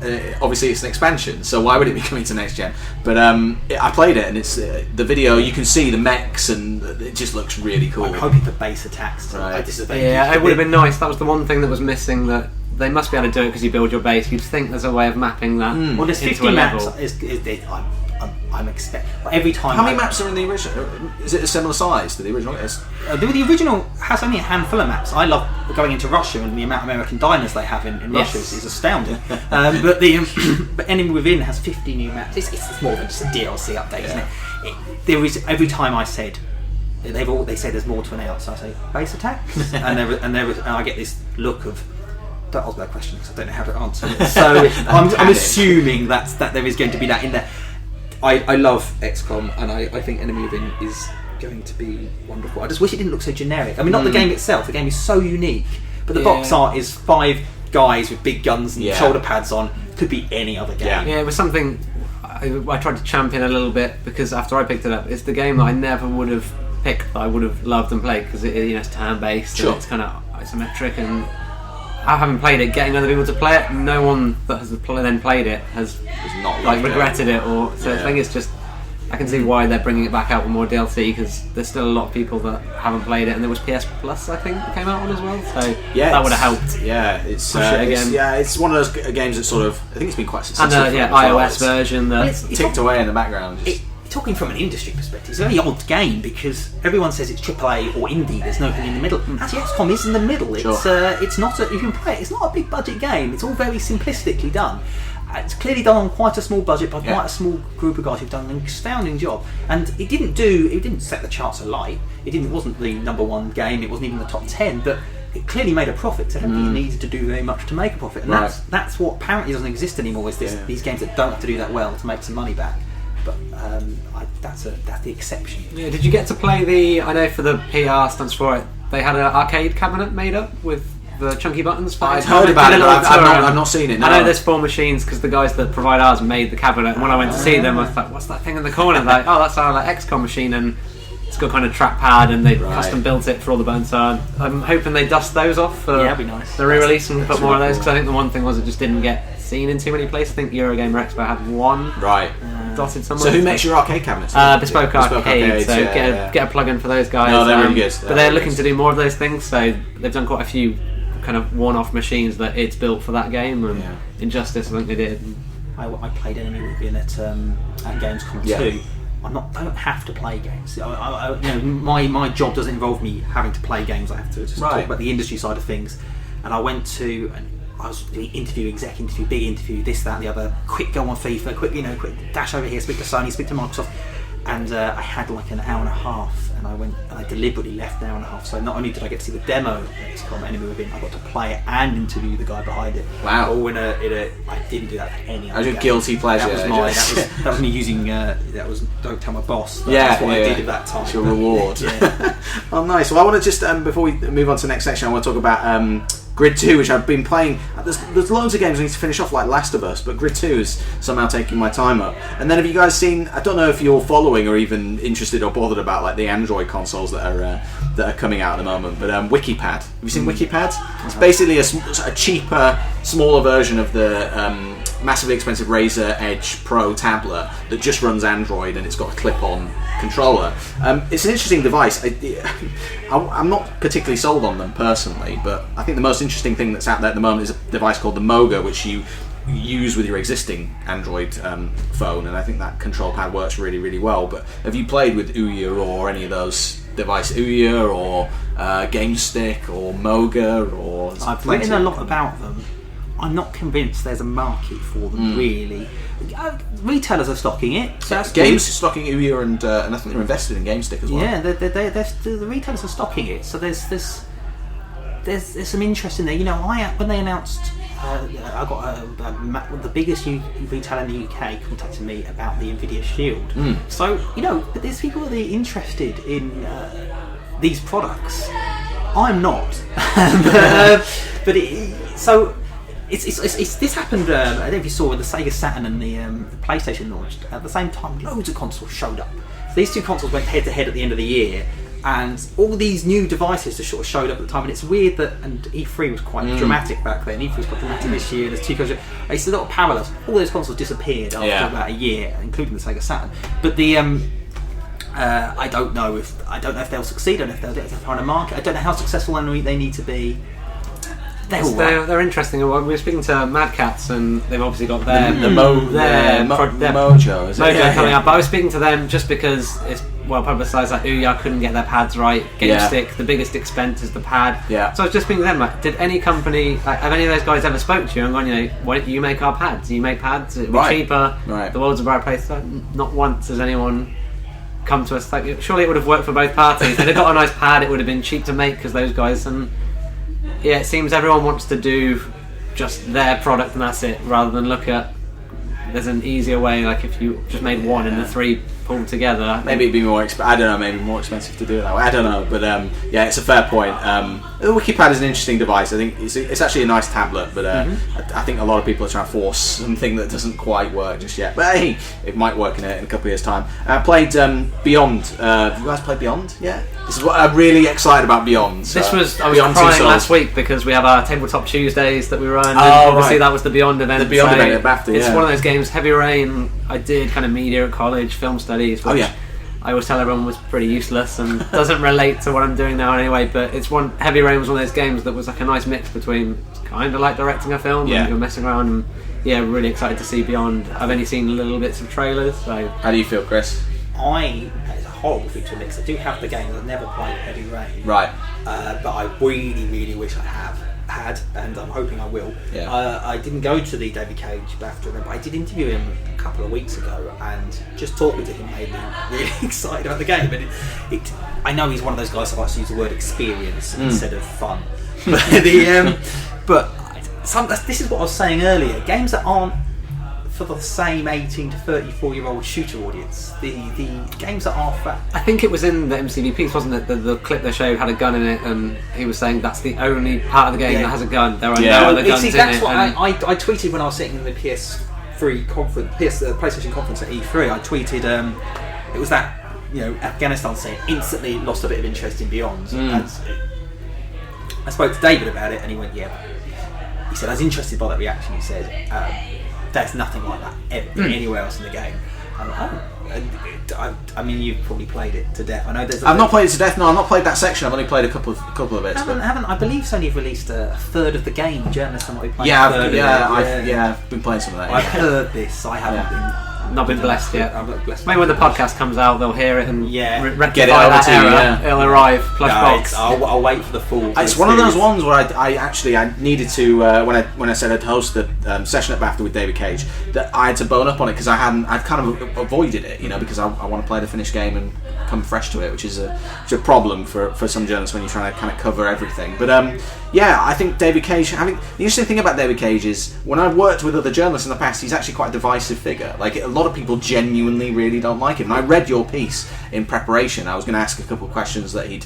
[SPEAKER 1] Obviously it's an expansion, so why would it be coming to next gen? But I played it, and it's the video. You can see the mechs, and it just looks really cool.
[SPEAKER 2] I'm hoping for base attacks.
[SPEAKER 1] Right.
[SPEAKER 3] Yeah, it would have been nice. That was the one thing that was missing. That they must be able to do it because you build your base. You'd think there's a way of mapping that.
[SPEAKER 2] Well, there's 50
[SPEAKER 3] into a
[SPEAKER 2] maps.
[SPEAKER 3] level.
[SPEAKER 2] I'm expecting every time.
[SPEAKER 1] How many maps are in the original? Is it a similar size to the original?
[SPEAKER 2] The original has only a handful of maps. I love going into Russia, and the amount of American diners they have in Russia is astounding. But Enemy Within has 50 new maps. It's more than just a DLC update, isn't it? There is every time I said. They say there's more to announce. I say base attacks, and I get this look of. Don't ask that question because I don't know how to answer it. So I'm assuming that there is going to be that in there. I love XCOM, and I think Enemy Within is going to be wonderful. I just wish it didn't look so generic. I mean, not the game itself. The game is so unique, but the box art is 5 guys with big guns and shoulder pads on. Could be any other game.
[SPEAKER 3] Yeah, it was something I tried to champion a little bit because after I picked it up, it's the game that I never would have picked that I would have loved and played because it's turn-based and it's kind of isometric, and I haven't played it. Getting other people to play it, no one that has then played it has not regretted it, or so. I think it's just I can see why they're bringing it back out with more DLC because there's still a lot of people that haven't played it, and there was PS Plus I think that came out on as well, so that would have helped.
[SPEAKER 1] Yeah, it's one of those games that sort of I think it's been quite successful.
[SPEAKER 3] And iOS version that
[SPEAKER 1] ticked away in the background.
[SPEAKER 2] Talking from an industry perspective, it's a very odd game because everyone says it's AAA or indie. There's nothing in the middle. Actually, XCOM is in the middle. It's not. You can play it. It's not a big budget game. It's all very simplistically done. It's clearly done on quite a small budget by quite a small group of guys who've done an astounding job. And it didn't set the charts alight. It wasn't the #1 game. It wasn't even the top 10. But it clearly made a profit. So I don't think it needed to do very much to make a profit. And that's what apparently doesn't exist anymore. Is these games that don't have to do that well to make some money back. But that's the exception. Yeah,
[SPEAKER 3] did you get to play I know for the PR stands for it, they had an arcade cabinet made up with the chunky buttons.
[SPEAKER 1] I've heard about it, I've not seen it. No.
[SPEAKER 3] I know there's 4 machines because the guys that provide ours made the cabinet, and when I went to see them I thought, what's that thing in the corner? Like, oh, that's our XCOM machine, and it's got kind of trackpad, and they custom built it for all the buttons. So I'm hoping they dust those off for
[SPEAKER 2] that'd be nice.
[SPEAKER 3] The re-release and put more of those, because I think the one thing was it just didn't get seen in too many places. I think Eurogamer Expo had one dotted somewhere.
[SPEAKER 1] So who makes your arcade cabinets?
[SPEAKER 3] Bespoke Arcade. So get a plug-in for those guys.
[SPEAKER 1] No, they're really good.
[SPEAKER 3] But they're looking to do more of those things, so they've done quite a few kind of one-off machines that it's built for that game, and Injustice I think they did.
[SPEAKER 2] I played Enemy Within at Gamescom 2. I don't have to play games. My job doesn't involve me having to play games. I have to just talk about the industry side of things. And I went to, I was doing exec interview, big interview, this, that, and the other. Quick go on FIFA, quick dash over here, speak to Sony, speak to Microsoft. And I had like an hour and a half, and I went and I deliberately left an hour and a half. So not only did I get to see the demo of XCOM Enemy Within, I got to play it and interview the guy behind it.
[SPEAKER 1] Wow!
[SPEAKER 2] All I didn't do that for any other
[SPEAKER 1] game. Guilty pleasure.
[SPEAKER 2] That was me using. Don't tell my boss. That's what I did at that time.
[SPEAKER 1] It's your reward. Oh, nice. Well, I want to just before we move on to the next section, I want to talk about Grid 2, which I've been playing. There's loads of games I need to finish off, like Last of Us, but Grid 2 is somehow taking my time up. And then have you guys seen, I don't know if you're following or even interested or bothered about like the Android consoles that are coming out at the moment, but WikiPad. Have you seen WikiPad? It's basically a cheaper, smaller version of the massively expensive Razer Edge Pro tablet that just runs Android, and it's got a clip-on controller. It's an interesting device. I'm not particularly sold on them personally, but I think the most interesting thing that's out there at the moment is a device called the Moga, which you use with your existing Android phone, and I think that control pad works really, really well. But have you played with Ouya or any of those devices, Ouya or GameStick or Moga? Or
[SPEAKER 2] I've written a lot about them. I'm not convinced there's a market for them, really. Retailers are stocking it. So that's
[SPEAKER 1] Games stocking Ouya, and I think they're invested in GameStick as well.
[SPEAKER 2] Yeah, the retailers are stocking it. So there's some interest in there. When they announced I got the biggest retailer in the UK contacted me about the Nvidia Shield. So but there's people that are interested in these products. I'm not, but it's this happened. I don't know if you saw when the Sega Saturn and the PlayStation launched at the same time. Loads of consoles showed up. So these two consoles went head to head at the end of the year. And all these new devices just sort of showed up at the time, and it's weird that. And E3 was quite dramatic back then. E3 was quite dramatic this year. There's two consoles. It's a lot of parallels. All those consoles disappeared after about a year, including the Sega Saturn. But the I don't know if they'll succeed. I don't know if they'll find a market. I don't know how successful they need to be.
[SPEAKER 3] They're interesting. We were speaking to Mad Cats, and they've obviously got their
[SPEAKER 1] Mojo. Is it?
[SPEAKER 3] Mojo coming up. But I was speaking to them just because it's well publicised that Ouya couldn't get their pads right. GameStick, the biggest expense is the pad.
[SPEAKER 1] Yeah.
[SPEAKER 3] So I was just speaking to them, like, did any company, have any of those guys ever spoke to you and gone, why don't you make our pads? You make pads, it'd be cheaper. Right. The world's a bright place. Not once has anyone come to us. Like, surely it would have worked for both parties. They'd have got a nice pad. It would have been cheap to make because those guys. And yeah, it seems everyone wants to do just their product and that's it, rather than look at. There's an easier way. Like if you just made one and the three pulled together.
[SPEAKER 1] Maybe it'd be more. I don't know. Maybe more expensive to do it that way. I don't know. But yeah, it's a fair point. The WikiPad is an interesting device. I think it's actually a nice tablet, but I think a lot of people are trying to force something that doesn't quite work just yet. But hey, it might work in a couple of years' time. I played Beyond. Have you guys played Beyond? Yeah. This is what I'm really excited about Beyond. So
[SPEAKER 3] I was crying last week because we have our Tabletop Tuesdays that we run. And obviously that was the Beyond event.
[SPEAKER 1] The Beyond event at BAFTA.
[SPEAKER 3] It's one of those games. Heavy Rain. I did kind of media at college, film studies, which I always tell everyone was pretty useless and doesn't relate to what I'm doing now anyway. But Heavy Rain was one of those games that was like a nice mix between kind of like directing a film and you're messing around. And really excited to see Beyond. I've only seen little bits of trailers. So
[SPEAKER 1] how do you feel, Chris?
[SPEAKER 2] It's a horrible thing to mix. I do have the game. I've never played Heavy Rain.
[SPEAKER 1] Right.
[SPEAKER 2] But I really, really wish I had, and I'm hoping I will.
[SPEAKER 1] Yeah.
[SPEAKER 2] I didn't go to the David Cage BAFTA, but I did interview him a couple of weeks ago, and just talking to him made me really excited about the game. And I know he's one of those guys that likes to use the word experience instead of fun. But this is what I was saying earlier. Games that aren't for the same 18 to 34-year-old shooter audience. The games that are for...
[SPEAKER 3] I think it was in the MCV piece, wasn't it? The clip they showed had a gun in it, and he was saying that's the only part of the game that has a gun. There are no other guns in it.
[SPEAKER 2] That's what I tweeted when I was sitting in the PS3 conference, PlayStation conference at E3. I tweeted, it was that Afghanistan scene instantly lost a bit of interest in Beyond. And I spoke to David about it, and he went, He said, I was interested by that reaction. He said, there's nothing like that anywhere else in the game. I mean, you've probably played it to death. I know there's.
[SPEAKER 1] I've not played it to death. No, I've not played that section. I've only played a couple of bits.
[SPEAKER 2] I believe Sony have released a third of the game. Journalists might be playing.
[SPEAKER 1] I've been playing some of that.
[SPEAKER 2] I've heard this. I haven't been.
[SPEAKER 3] Not been blessed yet.
[SPEAKER 2] I'm not blessed.
[SPEAKER 3] Maybe when the podcast comes out, they'll hear it and rectify
[SPEAKER 1] get it over
[SPEAKER 3] that
[SPEAKER 1] to you.
[SPEAKER 3] error. It'll arrive. Plush box.
[SPEAKER 2] I'll wait for the full.
[SPEAKER 1] It's one of those ones where I needed to when I said I'd host the session at BAFTA with David Cage, that I had to bone up on it because I'd kind of avoided it, because I want to play the finished game and come fresh to it, which is a problem for some journalists when you're trying to kind of cover everything. But I think David Cage. The interesting thing about David Cage is when I've worked with other journalists in the past, he's actually quite a divisive figure. Like a lot of people genuinely really don't like him. And I read your piece in preparation. I was going to ask a couple of questions that he'd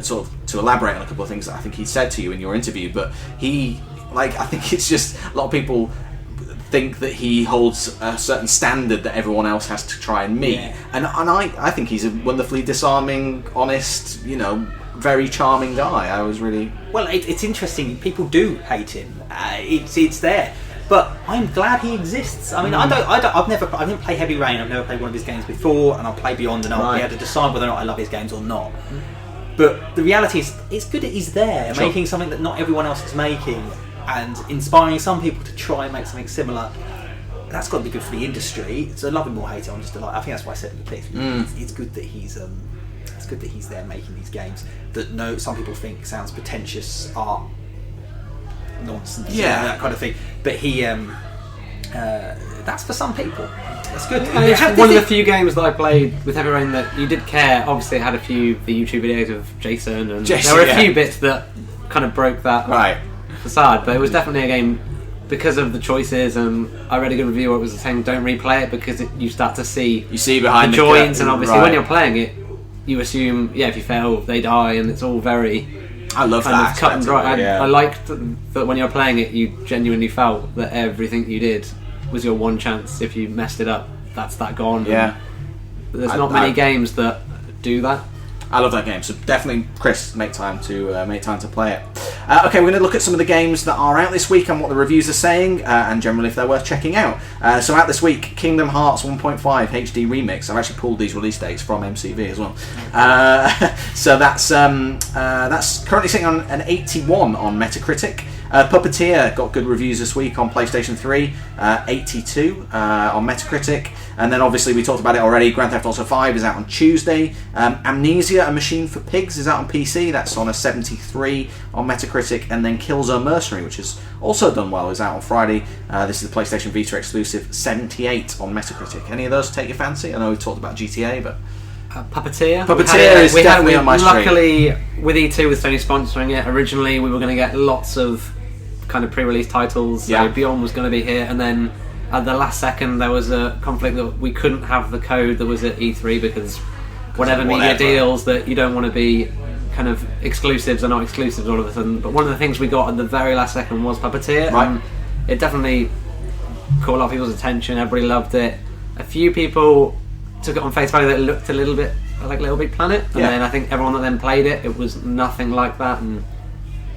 [SPEAKER 1] sort of to elaborate on a couple of things that I think he said to you in your interview. But I think it's just a lot of people think that he holds a certain standard that everyone else has to try and meet. And I think he's a wonderfully disarming, honest, very charming guy. I was really...
[SPEAKER 2] Well, it's interesting. People do hate him. It's there. But I'm glad he exists. I mean, I didn't play Heavy Rain. I've never played one of his games before, and I'll play Beyond, and I'll be able to decide whether or not I love his games or not. But the reality is, it's good that he's there, making something that not everyone else is making, and inspiring some people to try and make something similar. That's got to be good for the industry. So love him or hate him, I'm just delighted. I think that's why I said in the piece. It's good that he's there making these games that some people think sounds pretentious art nonsense, that kind of thing. But he, that's for some people. That's good.
[SPEAKER 3] It's one of the few games that I played with Heavy Rain that you did care. Obviously, it had a few the YouTube videos of Jason, and there were a few bits that kind of broke that.
[SPEAKER 1] Right.
[SPEAKER 3] facade, but it was definitely a game because of the choices. And I read a good review where it was saying don't replay it because you start to see
[SPEAKER 1] behind
[SPEAKER 3] the joins, and obviously
[SPEAKER 1] right.
[SPEAKER 3] when you're playing it, you assume if you fail they die, and it's all very.
[SPEAKER 1] I love
[SPEAKER 3] kind
[SPEAKER 1] that
[SPEAKER 3] of cut and dry.
[SPEAKER 1] yeah.
[SPEAKER 3] I liked that when you're playing it, you genuinely felt that everything you did was your one chance. If you messed it up, that's that gone.
[SPEAKER 1] Yeah.
[SPEAKER 3] There's not many games that do that.
[SPEAKER 1] I love that game, so definitely, Chris, make time to play it. Okay, we're going to look at some of the games that are out this week and what the reviews are saying, and generally if they're worth checking out. So out this week, Kingdom Hearts 1.5 HD Remix. I've actually pulled these release dates from MCV as well. So that's currently sitting on an 81 on Metacritic. Puppeteer got good reviews this week on PlayStation 3, 82 on Metacritic. And then obviously we talked about it already, Grand Theft Auto 5 is out on Tuesday. Amnesia, A Machine for Pigs is out on PC, that's on a 73 on Metacritic. And then Killzone Mercenary, which has also done well, is out on Friday. This is the PlayStation Vita exclusive, 78 on Metacritic. Any of those take your fancy? I know we've talked about GTA, but...
[SPEAKER 3] Puppeteer
[SPEAKER 1] is definitely on my stream.
[SPEAKER 3] Luckily, with E2, with Sony sponsoring it, originally we were going to get lots of kind of pre-release titles. So Beyond was going to be here, and then at the last second there was a conflict that we couldn't have the code that was at E3 because whatever media deals that you don't want to be kind of exclusives are not exclusives all of a sudden. But one of the things we got at the very last second was Puppeteer, and it definitely caught a lot of people's attention. Everybody loved it. A few people took it on face value that it looked a little bit like Little Big Planet, and then I think everyone that then played it, it was nothing like that, and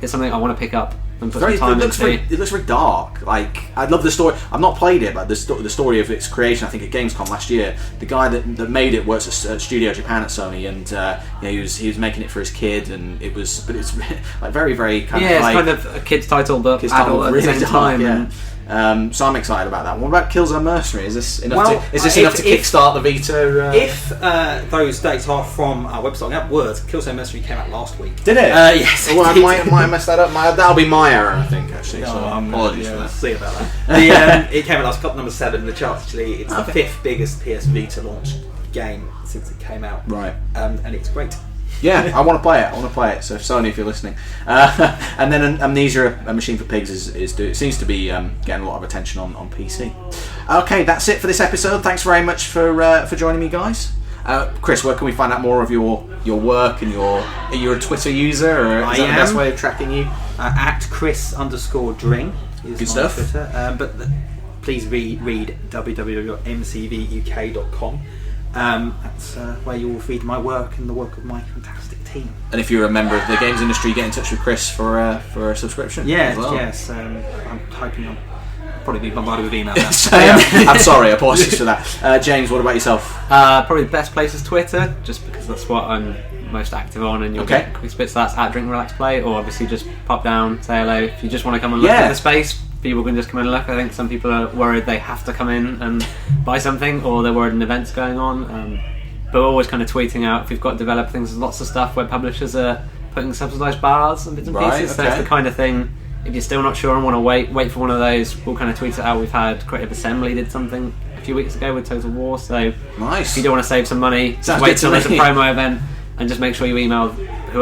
[SPEAKER 3] it's something I want to pick up and put some time into.
[SPEAKER 1] It looks very dark. Like, I love the story. I've not played it, but the story of its creation, I think at Gamescom last year, the guy that made it works at Studio Japan at Sony, and he was making it for his kid, and it's like very, very kind of
[SPEAKER 3] it's
[SPEAKER 1] like,
[SPEAKER 3] kind of a kid's title, but adult at the same time.
[SPEAKER 1] Yeah. So I'm excited about that. What about Killzone Mercenary? Is this enough to
[SPEAKER 2] if
[SPEAKER 1] kickstart the Vita?
[SPEAKER 2] If those dates are from our website, that word Killzone Mercenary came out last week.
[SPEAKER 1] Did it?
[SPEAKER 2] Yes.
[SPEAKER 1] Well, I might have messed that up. That'll be my error, I think. Actually, so apologies for that.
[SPEAKER 2] See about that. It came out last, got number 7 in the charts. Actually, it's the 5th biggest PS Vita launched game since it came out.
[SPEAKER 1] Right.
[SPEAKER 2] And it's great.
[SPEAKER 1] Yeah, I want to play it. So Sony, if you're listening, and then Amnesia, A Machine for Pigs it seems to be getting a lot of attention on PC. Okay, that's it for this episode. Thanks very much for joining me, guys. Chris, where can we find out more of your work and are you a Twitter user, or is that the best way of tracking you?
[SPEAKER 2] At Chris_Dring is
[SPEAKER 1] Good
[SPEAKER 2] my
[SPEAKER 1] stuff.
[SPEAKER 2] Twitter. But please read www.mcvuk.com. That's where you will read my work and the work of my fantastic team.
[SPEAKER 1] And if you're a member of the games industry, get in touch with Chris for a subscription.
[SPEAKER 2] Yes,
[SPEAKER 1] as well.
[SPEAKER 2] yes. I'm hoping I'll probably be bombarded with emails now.
[SPEAKER 1] I'm sorry, apologies for that. James, what about yourself?
[SPEAKER 3] Probably the best place is Twitter, just because that's what I'm most active on, and you'll get quick spits. That's at Drink Relax Play, or obviously just pop down, say hello. If you just want to come and look at the space, people can just come in and look. I think some people are worried they have to come in and buy something, or they're worried an event's going on. But we're always kind of tweeting out if we've got developed things. There's lots of stuff where publishers are putting subsidised bars and bits and pieces. So it's the kind of thing. If you're still not sure and want to wait for one of those, we'll kind of tweet it out. We've had Creative Assembly did something a few weeks ago with Total War. So
[SPEAKER 1] nice.
[SPEAKER 3] If you do want to save some money, just wait till there's a promo event and just make sure you email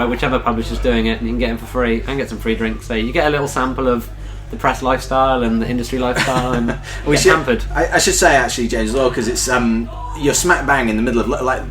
[SPEAKER 3] whichever publisher's doing it, and you can get them for free and get some free drinks. So you get a little sample of the press lifestyle and the industry lifestyle, and get hampered.
[SPEAKER 1] I should say actually, James, as well, because it's you're smack bang in the middle of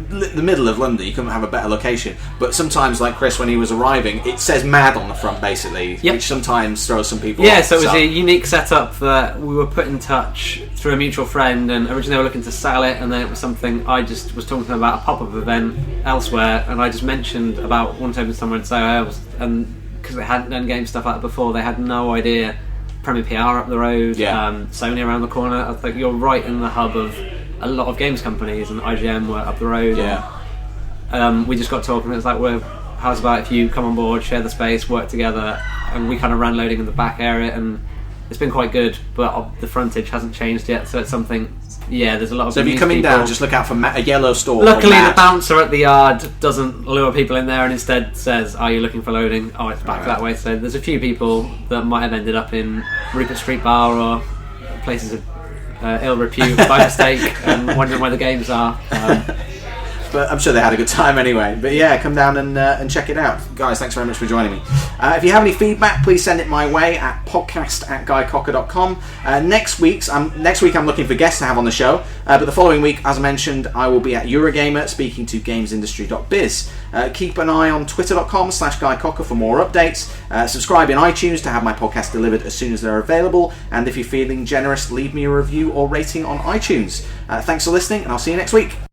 [SPEAKER 1] the middle of London. You couldn't have a better location. But sometimes, like Chris, when he was arriving, it says "mad" on the front, basically, which sometimes throws some people off.
[SPEAKER 3] Yeah, so it was a unique setup that we were put in touch through a mutual friend, and originally they were looking to sell it, and then it was something I just was talking about a pop-up event elsewhere, and I just mentioned about one time somewhere in Soho, and because they hadn't done game stuff like that before, they had no idea. Premier PR up the road, Sony around the corner. I think you're right in the hub of a lot of games companies, and IGN were up the road. We just got talking. It was like, well, how's about if you come on board, share the space, work together, and we kind of ran loading in the back area, and it's been quite good. But the frontage hasn't changed yet, so it's something. Yeah, there's a lot of.
[SPEAKER 1] So if you're coming down, just look out for a yellow store.
[SPEAKER 3] Luckily, the bouncer at the yard doesn't lure people in there, and instead says, "Are you looking for loading?" Oh, it's back that way. So there's a few people that might have ended up in Rupert Street Bar or places of ill repute by mistake, and wondering where the games are.
[SPEAKER 1] But I'm sure they had a good time anyway. But yeah, come down and check it out. Guys, thanks very much for joining me. If you have any feedback, please send it my way at podcast@guycocker.com. Next week I'm looking for guests to have on the show. But the following week, as I mentioned, I will be at Eurogamer speaking to gamesindustry.biz. Keep an eye on twitter.com/guycocker for more updates. Subscribe in iTunes to have my podcast delivered as soon as they're available. And if you're feeling generous, leave me a review or rating on iTunes. Thanks for listening, and I'll see you next week.